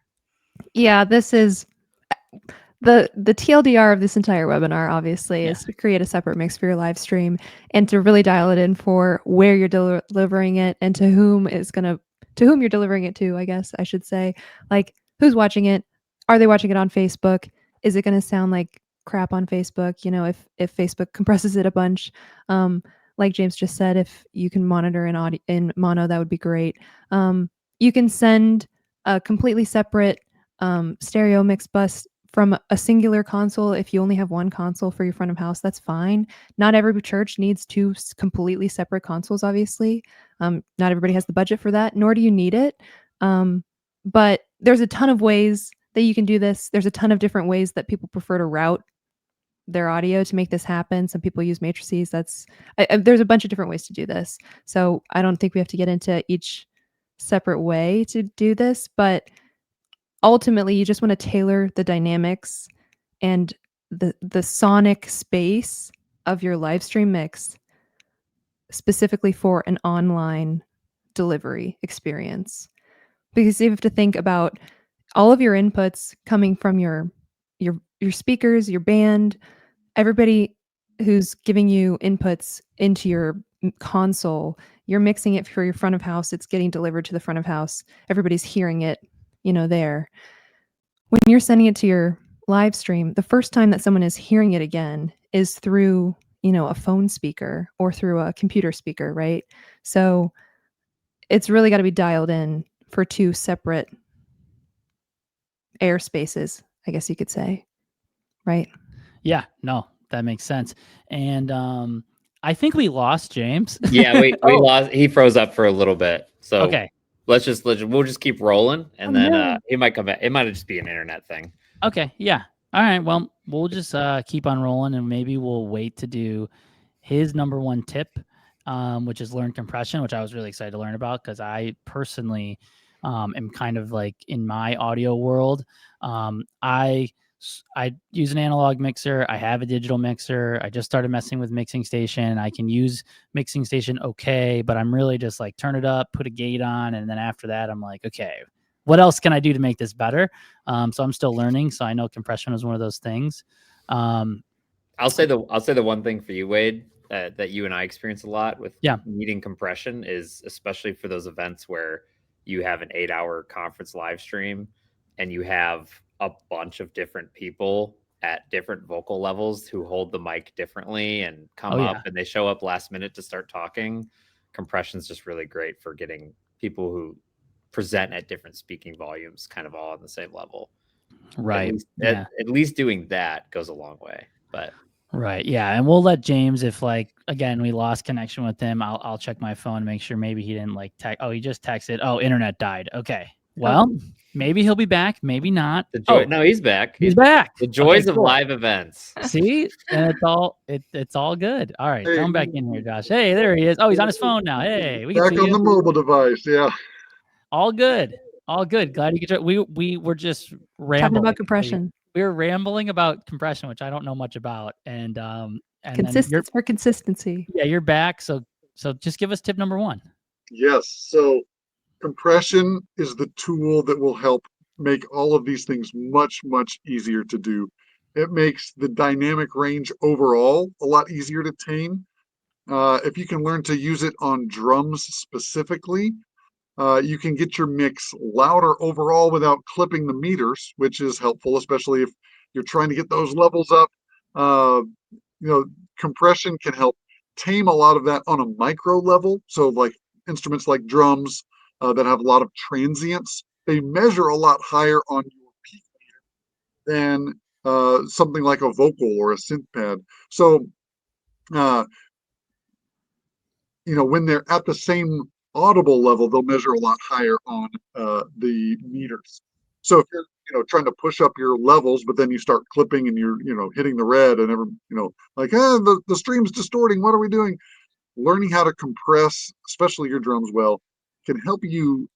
Yeah, this is the TLDR of this entire webinar, obviously, is to create a separate mix for your live stream and to really dial it in for where you're delivering it and to whom you're delivering it to, I guess I should say. Like, who's watching it? Are they watching it on Facebook? Is it going to sound like crap on Facebook? If Facebook compresses it a bunch, like James just said, if you can monitor in mono, that would be great. You can send a completely separate stereo mix bus from a singular console. If you only have one console for your front of house, that's fine. Not every church needs two completely separate consoles, obviously. Not everybody has the budget for that, nor do you need it. But there's a ton of ways that you can do this. There's a ton of different ways that people prefer to route their audio to make this happen. Some people use matrices. There's a bunch of different ways to do this. So I don't think we have to get into each separate way to do this, but ultimately you just want to tailor the dynamics and the sonic space of your live stream mix specifically for an online delivery experience. Because you have to think about all of your inputs coming from your speakers, your band, everybody who's giving you inputs into your console. You're mixing it for your front of house. It's getting delivered to the front of house. Everybody's hearing it, there. When you're sending it to your live stream, the first time that someone is hearing it again is through, a phone speaker or through a computer speaker, right? So it's really got to be dialed in for two separate airspaces, I guess you could say, right? Yeah, no, that makes sense. And I think we lost James. Yeah, we lost. He froze up for a little bit. So Okay. we'll just keep rolling, and then he might come back. It might just be an internet thing. Okay. Yeah. All right. Well, we'll just keep on rolling, and maybe we'll wait to do his number one tip, which is learn compression, which I was really excited to learn about because I personally am kind of like in my audio world. I use an analog mixer. I have a digital mixer. I just started messing with Mixing Station. I can use Mixing Station okay, but I'm really just like turn it up, put a gate on, and then after that, I'm like, okay, what else can I do to make this better? So I'm still learning. So I know compression is one of those things. I'll say the one thing for you, Wade, that you and I experience a lot with needing compression is especially for those events where you have an 8-hour conference live stream and you have a bunch of different people at different vocal levels who hold the mic differently and come up and they show up last minute to start talking. Compression is just really great for getting people who present at different speaking volumes kind of all on the same level. Right. At least doing that goes a long way. But right. Yeah. And we'll let James, if like, again, we lost connection with him, I'll check my phone and make sure maybe he didn't like text. Oh, he just texted. Oh, internet died. Okay. Well, maybe he'll be back. Maybe not. No, he's back. He's back. The joys of live events. See, and it's all good. All right. Come back in here, Josh. Hey, there he is. Oh, he's on his phone now. Hey, we can back see on you. The mobile device. Yeah. All good. All good. Glad you could. We were just rambling talking about compression. We were rambling about compression, which I don't know much about, and for consistency. Yeah, you're back. So just give us tip number one. Yes. So compression is the tool that will help make all of these things much, much easier to do. It makes the dynamic range overall a lot easier to tame. If you can learn to use it on drums specifically, you can get your mix louder overall without clipping the meters, which is helpful, especially if you're trying to get those levels up. Uh, Compression can help tame a lot of that on a micro level. So, like instruments like drums that have a lot of transients, they measure a lot higher on your peak than something like a vocal or a synth pad. So, uh, when they're at the same audible level, they'll measure a lot higher on the meters. So if you're, trying to push up your levels, but then you start clipping and you're, hitting the red and like, the stream's distorting. What are we doing? Learning how to compress, especially your drums well, can help you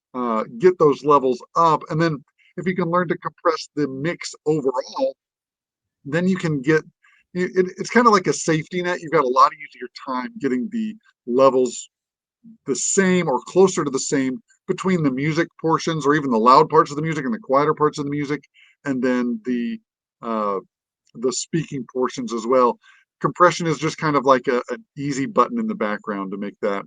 get those levels up. And then if you can learn to compress the mix overall, then you can get it's kind of like a safety net. You've got a lot easier time getting the levels the same or closer to the same between the music portions, or even the loud parts of the music and the quieter parts of the music, and then uh, the speaking portions as well. Compression is just kind of like an easy button in the background to make that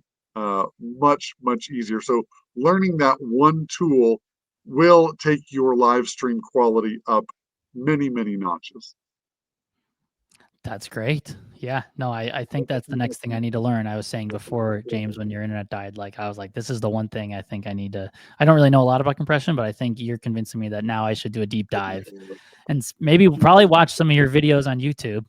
much easier. So learning that one tool will take your live stream quality up many notches. That's great. Yeah, no, I think that's the next thing I need to learn. I was saying before, James, when your internet died, like I was like, this is the one thing I think I need to. I don't really know a lot about compression, but I think you're convincing me that now I should do a deep dive and maybe probably watch some of your videos on YouTube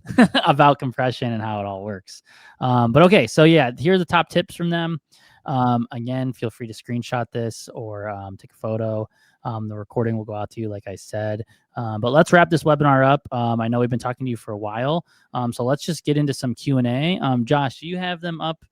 about compression and how it all works. But okay, so yeah, here are the top tips from them. Again, feel free to screenshot this or take a photo. The recording will go out to you, like I said. But let's wrap this webinar up. I know we've been talking to you for a while, so let's just get into some Q&A. Josh, do you have them up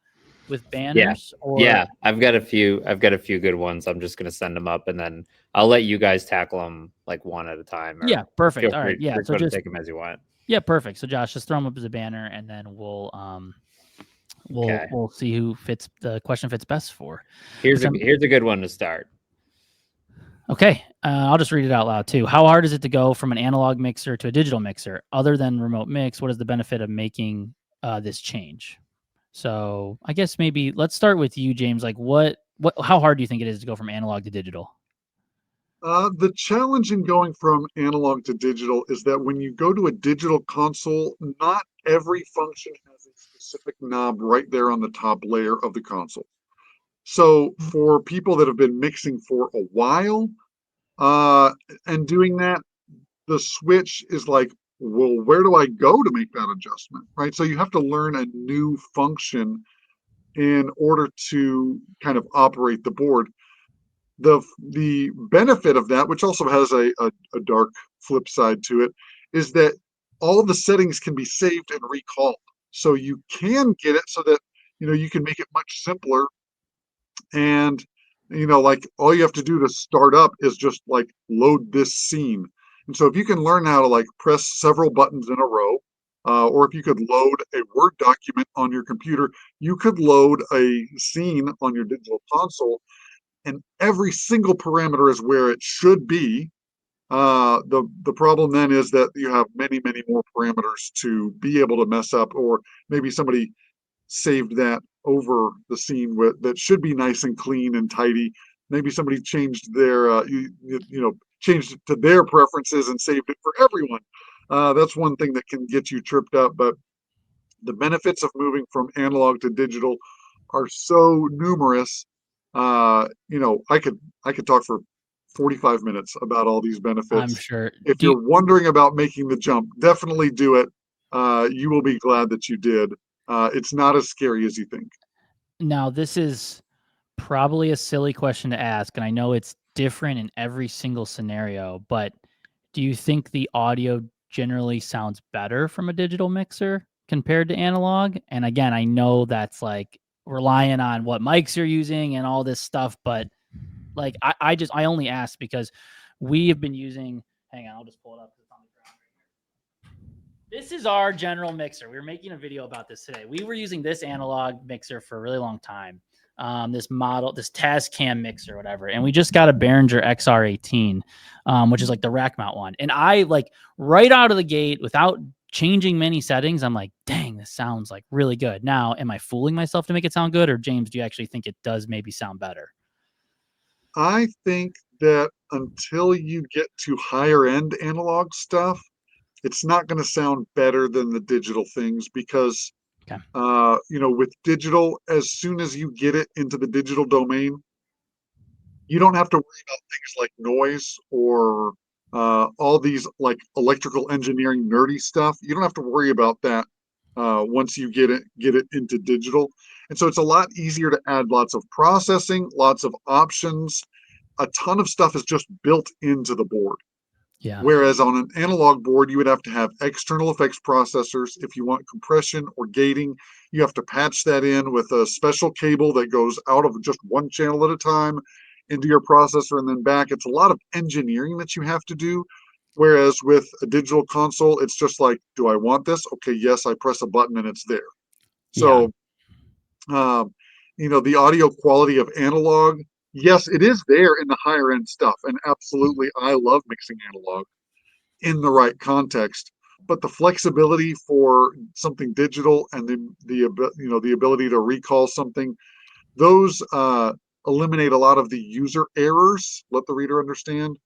with banners? Yeah, I've got a few good ones. I'm just gonna send them up, and then I'll let you guys tackle them like one at a time. Yeah, perfect. All right, yeah. So just take them as you want. Yeah, perfect. So Josh, just throw them up as a banner, and then we'll see who fits the question fits best for. Here's a good one to start. Okay, I'll just read it out loud too. How hard is it to go from an analog mixer to a digital mixer? Other than remote mix, what is the benefit of making this change? So I guess maybe let's start with you, James. Like how hard do you think it is to go from analog to digital? The challenge in going from analog to digital is that when you go to a digital console, not every function has a specific knob right there on the top layer of the console. So for people that have been mixing for a while and doing that, the switch is like, well, where do I go to make that adjustment, right? So you have to learn a new function in order to kind of operate the board. The benefit of that, which also has a dark flip side to it, is that all of the settings can be saved and recalled. So you can get it so that you can make it much simpler. And like all you have to do to start up is just like load this scene. And so if you can learn how to like press several buttons in a row, or if you could load a Word document on your computer, you could load a scene on your digital console, and every single parameter is where it should be. The problem then is that you have many more parameters to be able to mess up, or maybe somebody saved that over the scene that should be nice and clean and tidy. Maybe somebody changed their changed it to their preferences and saved it for everyone. That's one thing that can get you tripped up. But the benefits of moving from analog to digital are so numerous. I could talk for 45 minutes about all these benefits. I'm sure. If you're wondering about making the jump, definitely do it. You will be glad that you did. It's not as scary as you think. Now, this is probably a silly question to ask, and I know it's different in every single scenario, but do you think the audio generally sounds better from a digital mixer compared to analog? And again, I know that's like relying on what mics you're using and all this stuff, but like I only ask because we have been using, hang on, I'll just pull it up. It's on the ground right here. This is our general mixer. We were making a video about this today. We were using this analog mixer for a really long time. this model, this Tascam mixer or whatever. And we just got a Behringer XR18, which is like the rack mount one. And I like right out of the gate without changing many settings, I'm like, dang, this sounds like really good. Now, am I fooling myself to make it sound good? Or James, do you actually think it does maybe sound better? I think that until you get to higher end analog stuff, it's not going to sound better than the digital things because, Okay. with digital, as soon as you get it into the digital domain, you don't have to worry about things like noise or all these like electrical engineering nerdy stuff. You don't have to worry about that once you get it into digital. And so it's a lot easier to add lots of processing, lots of options. A ton of stuff is just built into the board. Yeah. Whereas on an analog board, you would have to have external effects processors. If you want compression or gating, you have to patch that in with a special cable that goes out of just one channel at a time into your processor and then back. It's a lot of engineering that you have to do. Whereas with a digital console, it's just like, do I want this? Okay, yes, I press a button and it's there. So, the audio quality of analog, yes, it is there in the higher end stuff. And absolutely, I love mixing analog in the right context. But the flexibility for something digital and the ability to recall something, those eliminate a lot of the user errors. Let the reader understand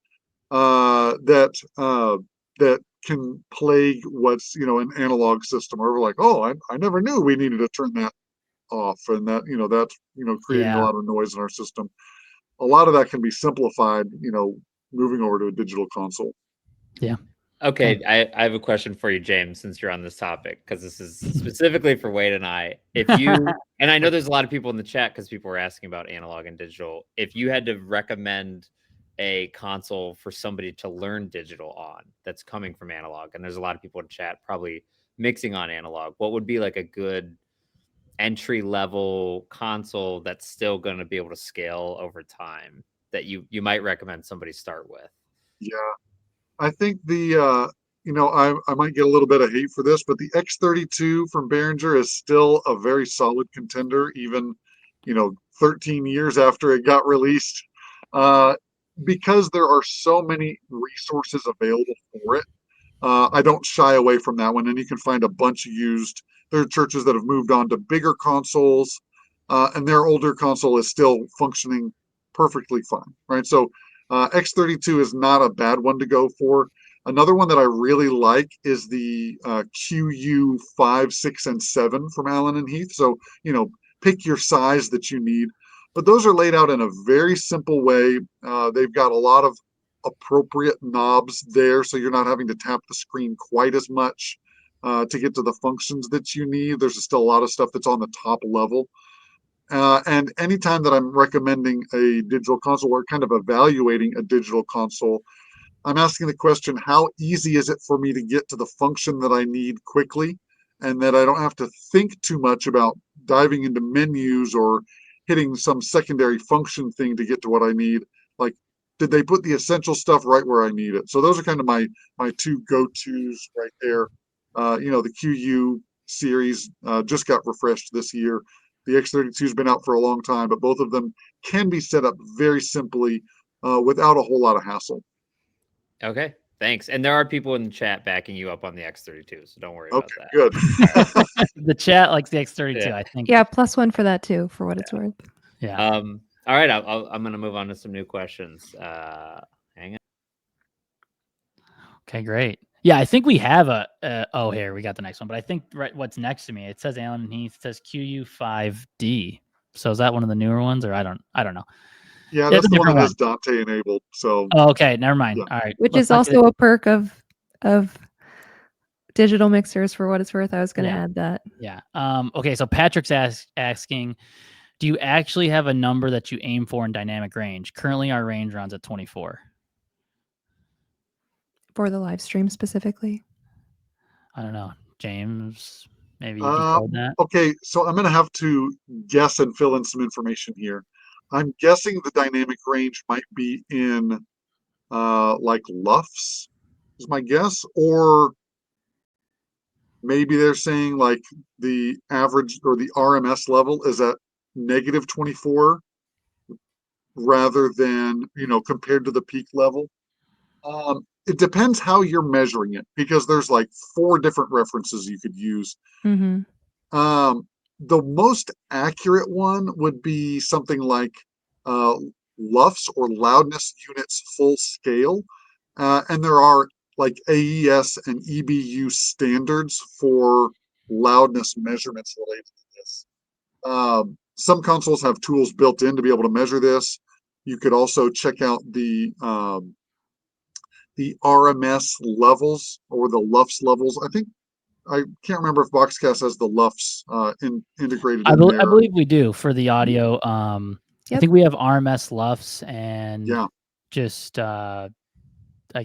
that can plague what's an analog system. Or we're like, oh, I never knew we needed to turn that off, and that's creating a lot of noise in our system. A lot of that can be simplified, moving over to a digital console. Yeah. Okay, I have a question for you, James, since you're on this topic, because this is specifically for Wade and I. If you, and I know there's a lot of people in the chat because people were asking about analog and digital. If you had to recommend a console for somebody to learn digital on that's coming from analog, and there's a lot of people in chat probably mixing on analog, what would be like a good entry level console that's still going to be able to scale over time that you might recommend somebody start with? Yeah, I think I might get a little bit of hate for this, but the X32 from Behringer is still a very solid contender, even 13 years after it got released, because there are so many resources available for it. I don't shy away from that one, and you can find a bunch used. There are churches that have moved on to bigger consoles, and their older console is still functioning perfectly fine, right? So X32 is not a bad one to go for. Another one that I really like is the QU 5, 6, and 7 from Allen and Heath. So, pick your size that you need. But those are laid out in a very simple way. They've got a lot of appropriate knobs there, so you're not having to tap the screen quite as much to get to the functions that you need. There's still a lot of stuff that's on the top level. And anytime that I'm recommending a digital console or kind of evaluating a digital console, I'm asking the question, how easy is it for me to get to the function that I need quickly, and that I don't have to think too much about diving into menus or hitting some secondary function thing to get to what I need? Like, did they put the essential stuff right where I need it? So those are kind of my two go-tos right there. The QU series just got refreshed this year. The X32 has been out for a long time, but both of them can be set up very simply without a whole lot of hassle. Okay, thanks. And there are people in the chat backing you up on the X32, so don't worry about that. Good. The chat likes the X32, Yeah. I think. Yeah, +1 for that too, for what it's worth. Yeah. All right, I'm going to move on to some new questions. Hang on. Okay, great. Yeah, I think we have here we got the next one, but I think what's next to me, it says Allen and Heath, it says QU5D. So is that one of the newer ones, or I don't know. Yeah, that's the one that has Dante enabled. So okay, never mind. Yeah. All right. Which is also a perk of digital mixers, for what it's worth. I was going to add that. Yeah. Okay, so Patrick's asking, do you actually have a number that you aim for in dynamic range? Currently our range runs at 24. For the live stream specifically? I don't know. James, maybe you decode that? Okay, so I'm going to have to guess and fill in some information here. I'm guessing the dynamic range might be in like LUFS, is my guess, or maybe they're saying like the average or the RMS level is at negative 24 rather than, compared to the peak level. It depends how you're measuring it, because there's like 4 different references you could use. Mm-hmm. The most accurate one would be something like LUFS, or loudness units full scale. And there are like AES and EBU standards for loudness measurements related to this. Some consoles have tools built in to be able to measure this. You could also check out the RMS levels, or the LUFS levels. I can't remember if BoxCast has the LUFS integrated in there. I believe we do for the audio. Yep. I think we have RMS LUFS and Yeah. just I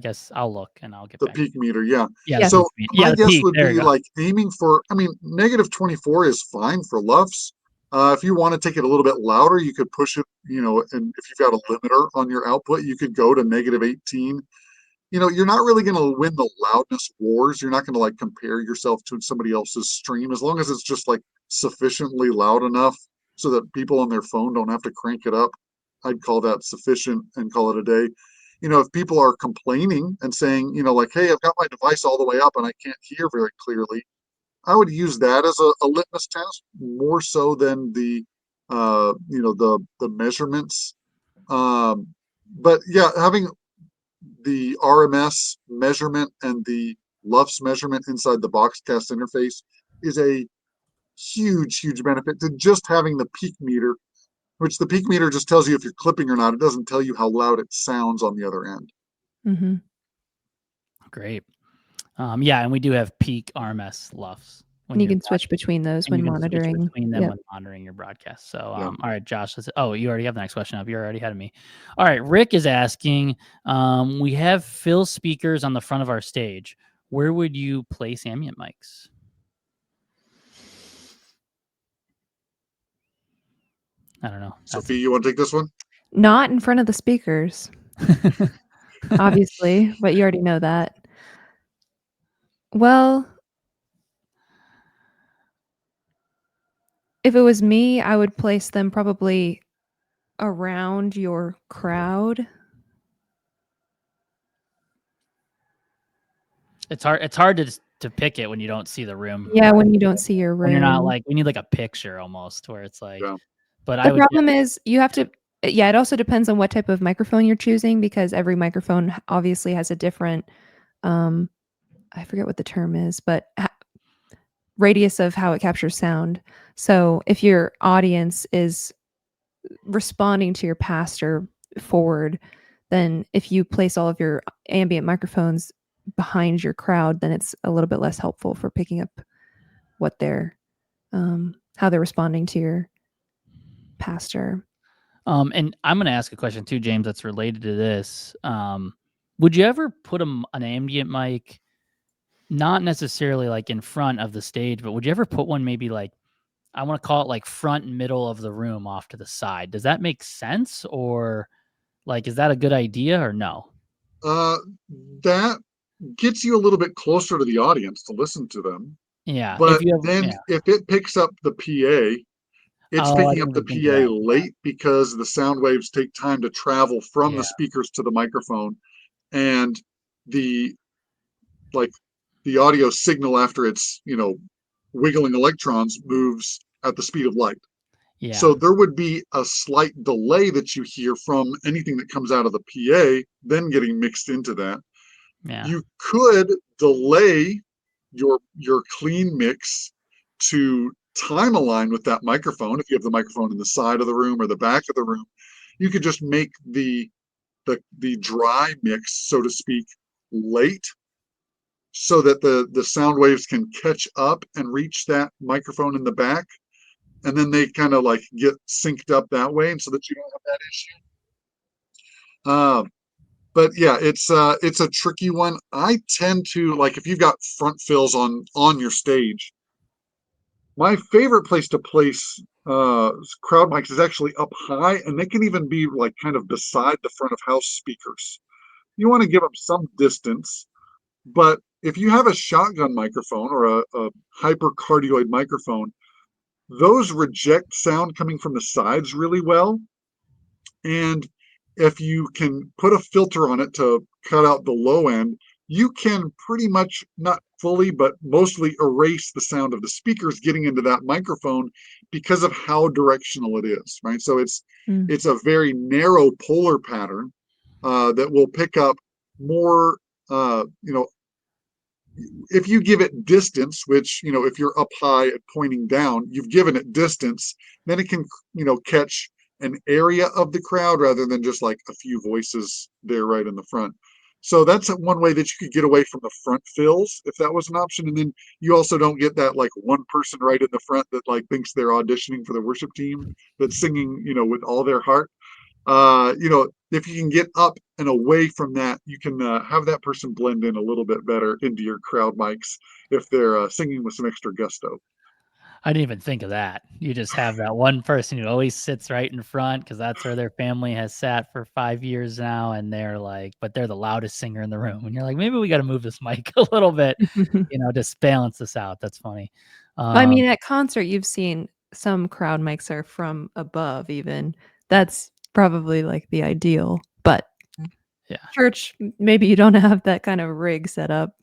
guess I'll look and I'll get The back. peak meter, yeah. Yeah. So my the guess peak. would There be you go. like aiming for, negative 24 is fine for LUFS. If you want to take it a little bit louder, you could push it, and if you've got a limiter on your output, you could go to negative 18. You're not really going to win the loudness wars. You're not going to like compare yourself to somebody else's stream, as long as it's just like sufficiently loud enough so that people on their phone don't have to crank it up. I'd call that sufficient and call it a day. If people are complaining and saying, like, hey, I've got my device all the way up and I can't hear very clearly, I would use that as a litmus test more so than the measurements. But yeah, having the RMS measurement and the LUFS measurement inside the BoxCast interface is a huge, huge benefit to just having the peak meter, which the peak meter just tells you if you're clipping or not. It doesn't tell you how loud it sounds on the other end. Mm-hmm. Great. Yeah, and we do have peak RMS LUFS. And you can switch between those when monitoring. Between them when monitoring your broadcast. So, all right, Josh. You already have the next question up. You're already ahead of me. All right, Rick is asking. We have fill speakers on the front of our stage. Where would you place ambient mics? I don't know. Sophia, you want to take this one? Not in front of the speakers, obviously, but you already know that. Well, if it was me, I would place them probably around your crowd. It's hard to pick it when you don't see the room. Yeah, when you don't see your room. When you're not like, we need like a picture almost where it's like. Yeah. But the problem is you have to. Yeah, it also depends on what type of microphone you're choosing, because every microphone obviously has a different. I forget what the term is, but radius of how it captures sound. So if your audience is responding to your pastor forward, then if you place all of your ambient microphones behind your crowd, then it's a little bit less helpful for picking up what they're how they're responding to your pastor. And I'm going to ask a question too, James, that's related to this. Would you ever put an ambient mic, not necessarily like in front of the stage, but would you ever put one maybe like, I want to call it like front and middle of the room off to the side? Does that make sense? Or like, is that a good idea or no? That gets you a little bit closer to the audience to listen to them. Yeah. But if it picks up the PA, it's picking up the PA late because the sound waves take time to travel from the speakers to the microphone, and the audio signal after it's wiggling electrons moves at the speed of light. Yeah. So there would be a slight delay that you hear from anything that comes out of the PA, then getting mixed into that. Yeah. You could delay your clean mix to time align with that microphone. If you have the microphone in the side of the room or the back of the room, you could just make the dry mix, so to speak, late, so that the sound waves can catch up and reach that microphone in the back, and then they kind of like get synced up that way, and so that you don't have that issue. But yeah, it's a tricky one. I tend to like, if you've got front fills on your stage, my favorite place to place crowd mics is actually up high, and they can even be like kind of beside the front of house speakers. You want to give them some distance, but if you have a shotgun microphone or a hypercardioid microphone, those reject sound coming from the sides really well. And if you can put a filter on it to cut out the low end, you can pretty much, not fully, but mostly erase the sound of the speakers getting into that microphone because of how directional it is, right? So it's a very narrow polar pattern that will pick up more, if you give it distance, which, if you're up high and pointing down, you've given it distance, then it can, catch an area of the crowd rather than just like a few voices there right in the front. So that's one way that you could get away from the front fills if that was an option. And then you also don't get that like one person right in the front that like thinks they're auditioning for the worship team that's singing, with all their heart. If you can get up and away from that, you can have that person blend in a little bit better into your crowd mics if they're singing with some extra gusto. I didn't even think of that. You just have that one person who always sits right in front because that's where their family has sat for 5 years now, and they're like, but they're the loudest singer in the room. And you're like, maybe we got to move this mic a little bit, just balance this out. That's funny. I mean, at concert, you've seen some crowd mics are from above even. That's probably like the ideal, but yeah, church, maybe you don't have that kind of rig set up.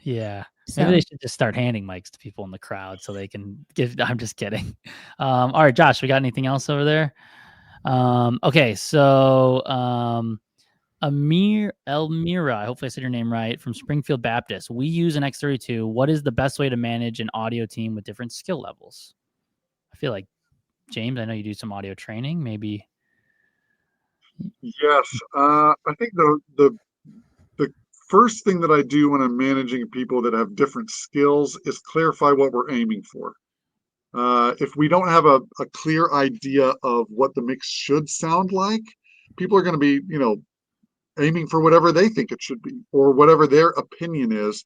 Yeah. So. Maybe they should just start handing mics to people in the crowd so they can give. I'm just kidding. All right, Josh, we got anything else over there? Okay, so Elmira, hopefully I said your name right, from Springfield Baptist. We use an X32. What is the best way to manage an audio team with different skill levels? I feel like, James, I know you do some audio training. Maybe. Yes, I think the first thing that I do when I'm managing people that have different skills is clarify what we're aiming for. If we don't have a clear idea of what the mix should sound like, people are going to be, aiming for whatever they think it should be or whatever their opinion is.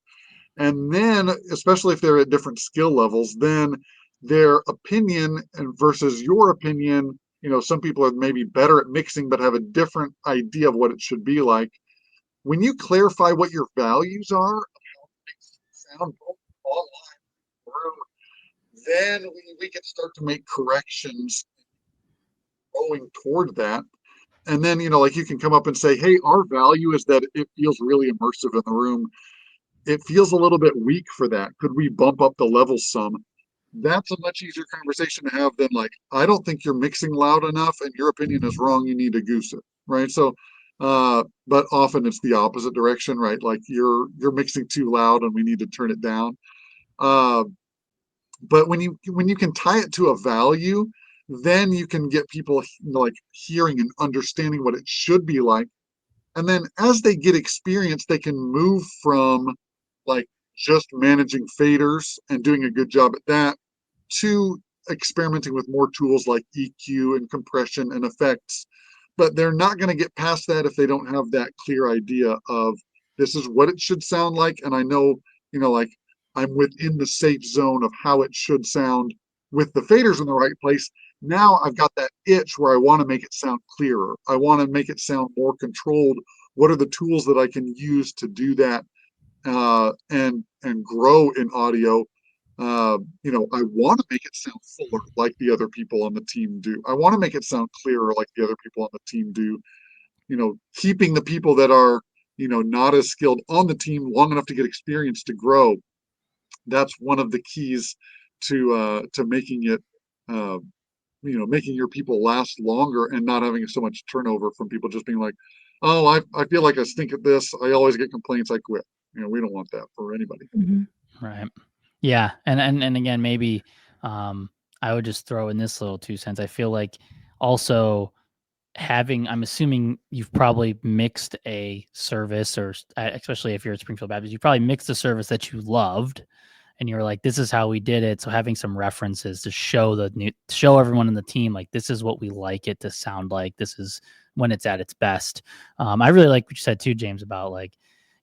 And then, especially if they're at different skill levels, then their opinion and versus your opinion, some people are maybe better at mixing but have a different idea of what it should be like. When you clarify what your values are, how it makes it sound both online, then we can start to make corrections going toward that. And then, like you can come up and say, hey, our value is that it feels really immersive in the room. It feels a little bit weak for that. Could we bump up the levels some? That's a much easier conversation to have than like, I don't think you're mixing loud enough and your opinion is wrong. You need to goose it. Right. So, but often it's the opposite direction, right? Like you're mixing too loud and we need to turn it down. But when you can tie it to a value, then you can get people like hearing and understanding what it should be like. And then as they get experience, they can move from like just managing faders and doing a good job at that to experimenting with more tools like EQ and compression and effects. But they're not going to get past that if they don't have that clear idea of this is what it should sound like. And I know, like I'm within the safe zone of how it should sound with the faders in the right place. Now I've got that itch where I want to make it sound clearer. I want to make it sound more controlled. What are the tools that I can use to do that and grow in audio? I want to make it sound fuller like the other people on the team do. I want to make it sound clearer like the other people on the team do. Keeping the people that are, not as skilled on the team long enough to get experience to grow. That's one of the keys to making it, making your people last longer and not having so much turnover from people just being like, oh, I feel like I stink at this. I always get complaints. I quit. We don't want that for anybody. Mm-hmm. Right. Yeah. And again, maybe I would just throw in this little 2 cents. I feel like also I'm assuming you've probably mixed a service, or especially if you're at Springfield Baptist, you probably mixed a service that you loved and you're like, this is how we did it. So having some references to show everyone in the team, like, this is what we like it to sound like. This is when it's at its best. I really like what you said too, James, about like,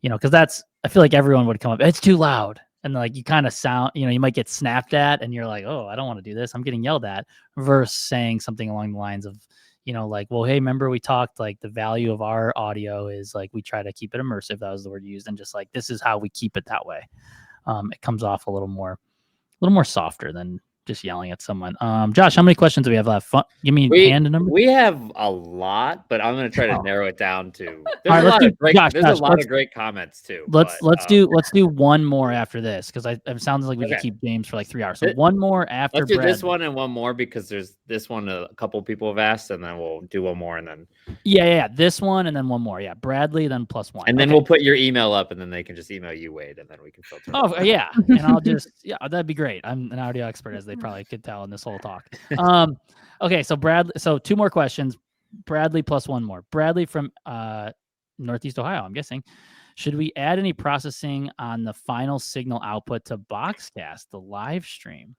because I feel like everyone would come up, it's too loud. And like, you kind of sound, you might get snapped at and you're like, oh, I don't want to do this. I'm getting yelled at, versus saying something along the lines of, like, well, hey, remember we talked, like, the value of our audio is like, we try to keep it immersive. That was the word used. And just like, this is how we keep it that way. It comes off a little more softer than just yelling at someone. Josh, how many questions do we have left? Give me hand number. We have a lot, but I'm going to try to narrow it down to. There's a lot of great comments too. Let's do one more after this because it sounds like we could keep James for like 3 hours. So one more after. Let's do this one and one more because there's this one a couple people have asked, and then we'll do one more and then. Yeah. This one and then one more. Yeah, Bradley, then plus one. And then we'll put your email up, and then they can just email you, Wade, and then we can filter. Oh yeah, and I'll just that'd be great. I'm an audio expert, as they probably could tell in this whole talk. Okay, so Bradley. So 2 more questions. Bradley plus one more. Bradley from Northeast Ohio, I'm guessing. Should we add any processing on the final signal output to BoxCast, the live stream?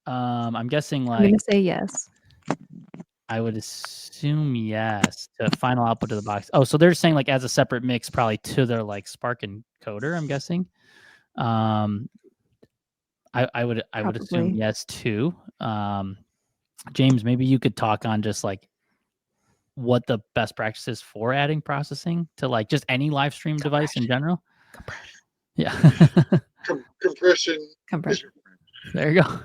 I'm guessing like. I'm gonna say yes. I would assume yes to final output to the box. Oh, so they're saying like as a separate mix, probably to their like Spark encoder. I'm guessing. I would assume yes too. James, maybe you could talk on just like what the best practice is for adding processing to like just any live stream device in general. Compression. Yeah. Compression. There you go.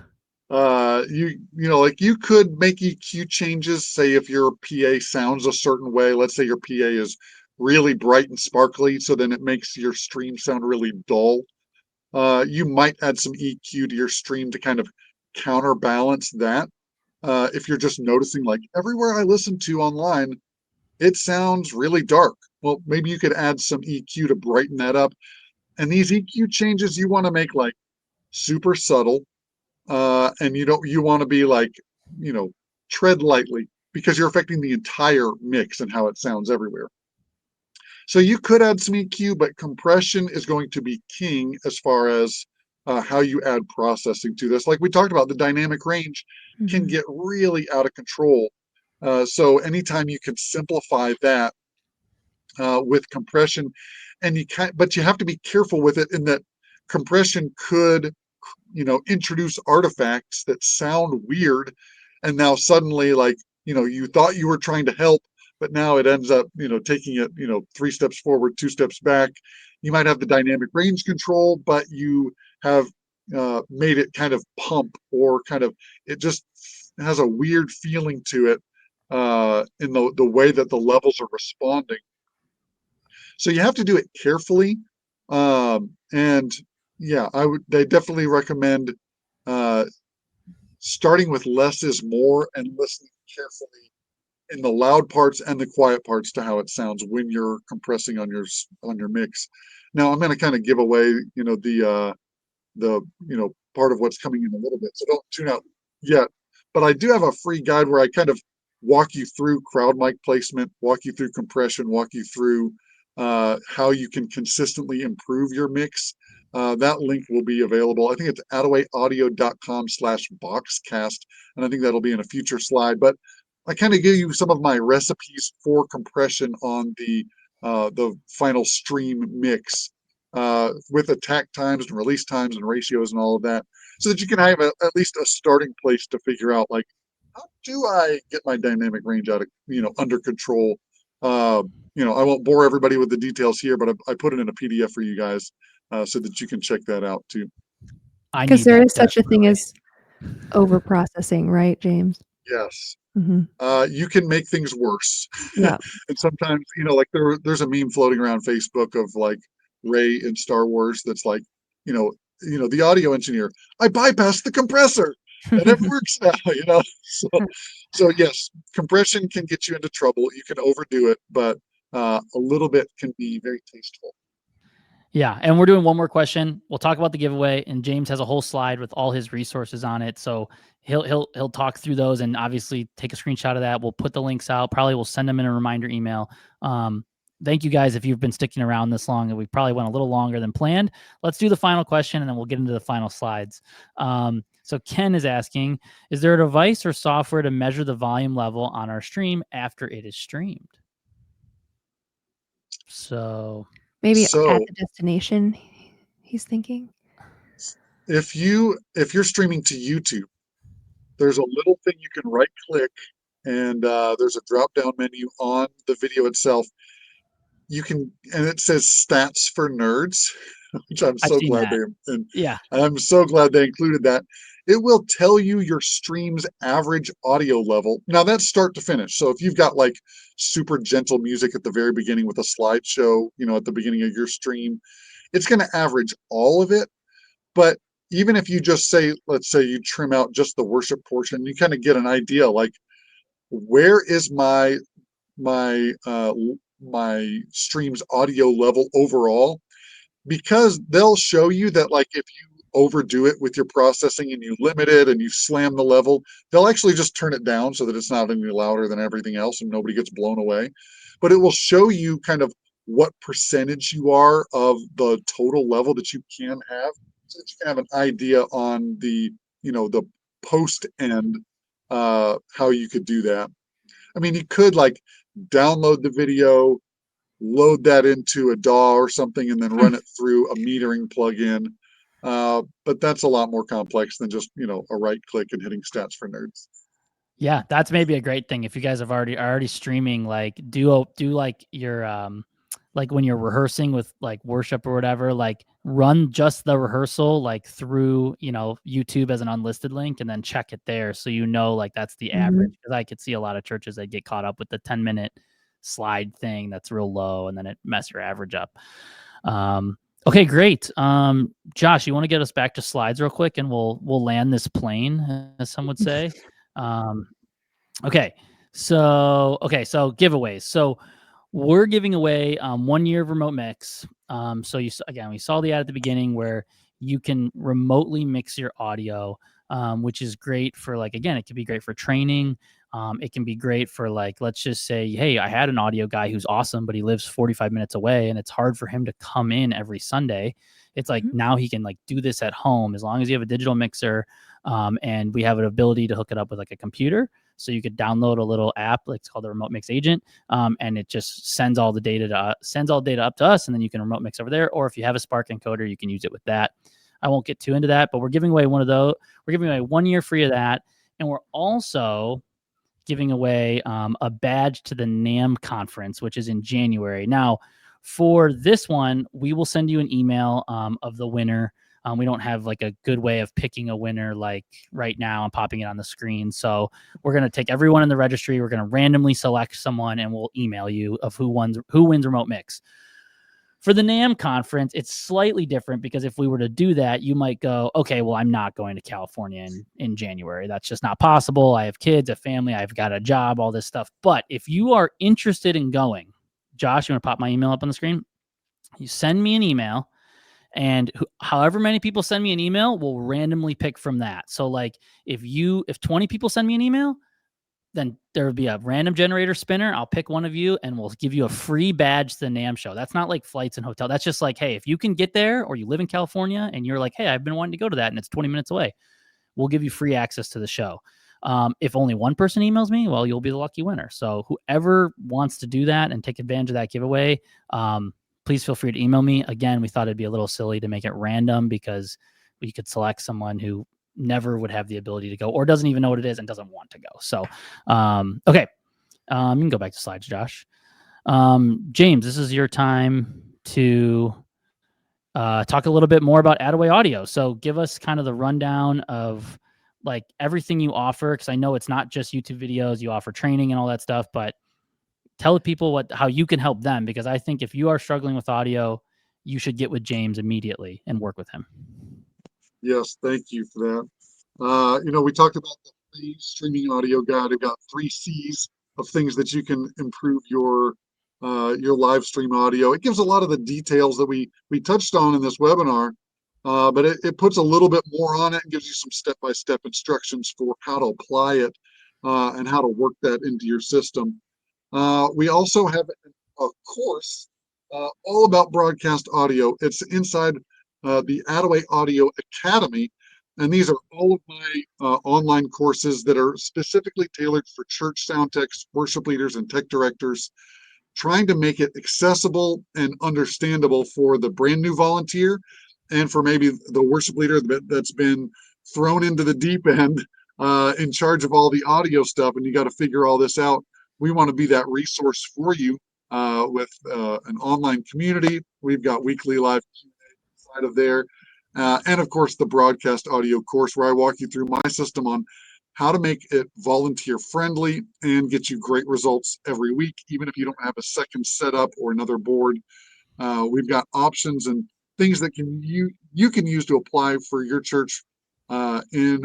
Like you could make EQ changes. Say if your PA sounds a certain way, let's say your PA is really bright and sparkly, so then it makes your stream sound really dull. You might add some EQ to your stream to kind of counterbalance that. If you're just noticing like everywhere I listen to online, it sounds really dark. Well, maybe you could add some EQ to brighten that up. And these EQ changes you want to make like super subtle. And you want to be like, tread lightly because you're affecting the entire mix and how it sounds everywhere. So you could add some EQ, but compression is going to be king as far as how you add processing to this. Like we talked about, the dynamic range can get really out of control. So anytime you can simplify that with compression, but you have to be careful with it in that compression could introduce artifacts that sound weird, and now suddenly like you thought you were trying to help, but now it ends up taking it 3 steps forward, 2 steps back. You might have the dynamic range control, but you have made it kind of pump, or kind of it just has a weird feeling to it in the way that the levels are responding. So you have to do it carefully, and yeah, they definitely recommend starting with less is more and listening carefully in the loud parts and the quiet parts to how it sounds when you're compressing on your mix. Now I'm going to kind of give away the part of what's coming in a little bit, so don't tune out yet. But I do have a free guide where I kind of walk you through crowd mic placement, walk you through compression, walk you through how you can consistently improve your mix. That link will be available. I think it's attawayaudio.com/BoxCast, and I think that'll be in a future slide. But I kind of give you some of my recipes for compression on the final stream mix with attack times and release times and ratios and all of that, so that you can have at least a starting place to figure out like, how do I get my dynamic range out of under control. I won't bore everybody with the details here, but I put it in a PDF for you guys so that you can check that out too. Because there is such a thing as over processing, right, James? Yes. You can make things worse. Yeah. And sometimes, like there's a meme floating around Facebook of like Rey in Star Wars that's like, the audio engineer, I bypassed the compressor and it works now, So yes, compression can get you into trouble. You can overdo it, but a little bit can be very tasteful. Yeah, and we're doing one more question. We'll talk about the giveaway, and James has a whole slide with all his resources on it. So he'll talk through those, and obviously take a screenshot of that. We'll put the links out. Probably we'll send them in a reminder email. Thank you guys if you've been sticking around this long, and we probably went a little longer than planned. Let's do the final question, and then we'll get into the final slides. So Ken is asking, is there a device or software to measure the volume level on our stream after it is streamed? So maybe at the destination, he's thinking. If you're streaming to YouTube, there's a little thing you can right click, and there's a drop down menu on the video itself. And it says stats for nerds. which I'm I've so seen glad that. Yeah. I'm so glad they included that. It will tell you your stream's average audio level. Now that's start to finish. So if you've got like super gentle music at the very beginning with a slideshow, at the beginning of your stream, it's going to average all of it. But even if you just say, let's say you trim out just the worship portion, you kind of get an idea like, where is my my stream's audio level overall? Because they'll show you that, like, if you overdo it with your processing and you limit it and you slam the level, they'll actually just turn it down so that it's not any louder than everything else and nobody gets blown away. But it will show you kind of what percentage you are of the total level that you can have, so that you can have an idea on the post end, how you could do that. I mean, you could like download the video, load that into a DAW or something, and then run it through a metering plugin. But that's a lot more complex than just, a right click and hitting stats for nerds. Yeah, that's maybe a great thing. If you guys are already streaming, like do like your like when you're rehearsing with like worship or whatever, like run just the rehearsal like through, YouTube as an unlisted link and then check it there. So like that's the average. Because I could see a lot of churches that get caught up with the 10-minute slide thing that's real low and then it mess your average up. Okay, great. Josh, you want to get us back to slides real quick and we'll land this plane, as some would say. Okay, so giveaways. So we're giving away 1 year of RemoteMix. So we saw the ad at the beginning where you can remotely mix your audio, which is great for it can be great for training. It can be great for let's just say, hey, I had an audio guy who's awesome, but he lives 45 minutes away and it's hard for him to come in every Sunday. It's like now he can do this at home as long as you have a digital mixer, and we have an ability to hook it up with a computer. So you could download a little app, it's called the Remote Mix Agent, and it just sends all the data up to us, and then you can remote mix over there. Or if you have a Spark encoder, you can use it with that. I won't get too into that, but we're giving away one of those. We're giving away 1 year free of that, and we're also giving away a badge to the NAMM conference, which is in January. Now, for this one, we will send you an email of the winner. We don't have a good way of picking a winner right now and popping it on the screen. So we're going to take everyone in the registry. We're going to randomly select someone and we'll email you of who wins Remote Mix. For the NAMM conference, it's slightly different because if we were to do that, you might go, okay, well, I'm not going to California in January. That's just not possible. I have kids, a family, I've got a job, all this stuff. But if you are interested in going, Josh, you want to pop my email up on the screen? You send me an email, and however many people send me an email, we'll randomly pick from that. So if 20 people send me an email, then there would be a random generator spinner. I'll pick one of you and we'll give you a free badge to the NAMM show. That's not like flights and hotel. That's just hey, if you can get there or you live in California and you're hey, I've been wanting to go to that and it's 20 minutes away, we'll give you free access to the show. If only one person emails me, well, you'll be the lucky winner. So whoever wants to do that and take advantage of that giveaway, please feel free to email me. Again, we thought it'd be a little silly to make it random because we could select someone who never would have the ability to go or doesn't even know what it is and doesn't want to go. So, okay. You can go back to slides, Josh. James, this is your time to talk a little bit more about Attaway Audio. So give us kind of the rundown of everything you offer, because I know it's not just YouTube videos. You offer training and all that stuff, but tell people how you can help them, because I think if you are struggling with audio, you should get with James immediately and work with him. Yes, thank you for that. We talked about the free streaming audio guide. I've got 3 C's of things that you can improve your live stream audio. It gives a lot of the details that we touched on in this webinar, but it puts a little bit more on it and gives you some step-by-step instructions for how to apply it and how to work that into your system. We also have a course all about broadcast audio. It's inside the Attaway Audio Academy, and these are all of my online courses that are specifically tailored for church sound techs, worship leaders, and tech directors, trying to make it accessible and understandable for the brand new volunteer and for maybe the worship leader that's been thrown into the deep end in charge of all the audio stuff, and you got to figure all this out. We want to be that resource for you with an online community. We've got weekly live inside of there. And of course, the broadcast audio course where I walk you through my system on how to make it volunteer friendly and get you great results every week, even if you don't have a second setup or another board. We've got options and things that you can use to apply for your church in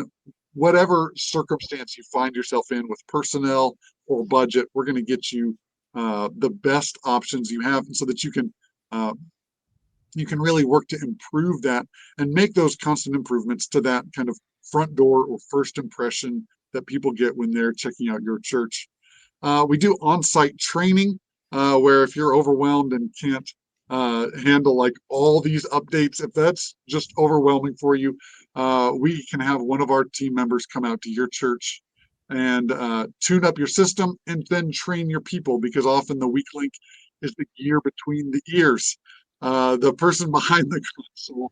whatever circumstance you find yourself in with personnel or budget. We're going to get you the best options you have, so that you can really work to improve that and make those constant improvements to that kind of front door or first impression that people get when they're checking out your church. We do on-site training where if you're overwhelmed and can't handle like all these updates, if that's just overwhelming for you, we can have one of our team members come out to your church and tune up your system and then train your people, because often the weak link is the gear between the ears. The person behind the console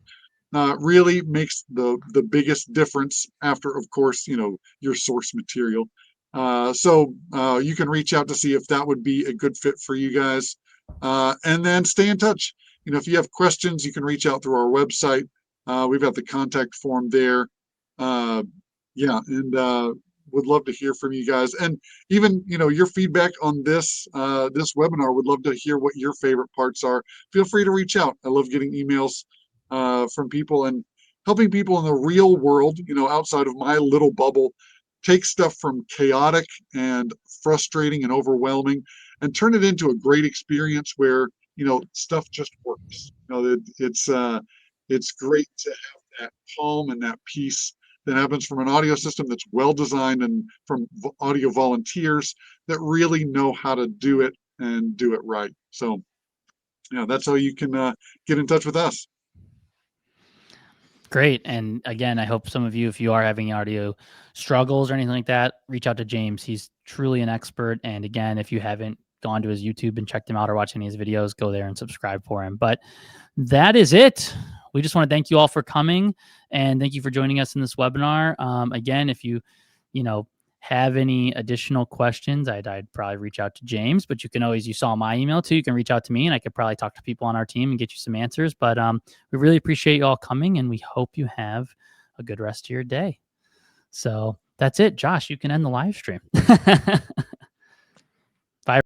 really makes the biggest difference after, of course, your source material. So you can reach out to see if that would be a good fit for you guys, and then stay in touch. If you have questions, you can reach out through our website. We've got the contact form there. Yeah, and would love to hear from you guys, and even your feedback on this webinar. Would love to hear what your favorite parts are. Feel free to reach out. I love getting emails from people and helping people in the real world, outside of my little bubble, take stuff from chaotic and frustrating and overwhelming and turn it into a great experience where stuff just works. It's great to have that calm and that peace that happens from an audio system that's well designed and from audio volunteers that really know how to do it and do it right. So that's how you can get in touch with us. Great. And again, I hope some of you, if you are having audio struggles or anything like that, reach out to James. He's truly an expert. And again, if you haven't gone to his YouTube and checked him out or watched any of his videos, go there and subscribe for him. But that is it. We just want to thank you all for coming, and thank you for joining us in this webinar. Again, if you have any additional questions, I'd probably reach out to James, but you can always, you saw my email too. You can reach out to me and I could probably talk to people on our team and get you some answers. But we really appreciate you all coming, and we hope you have a good rest of your day. So that's it. Josh, you can end the live stream.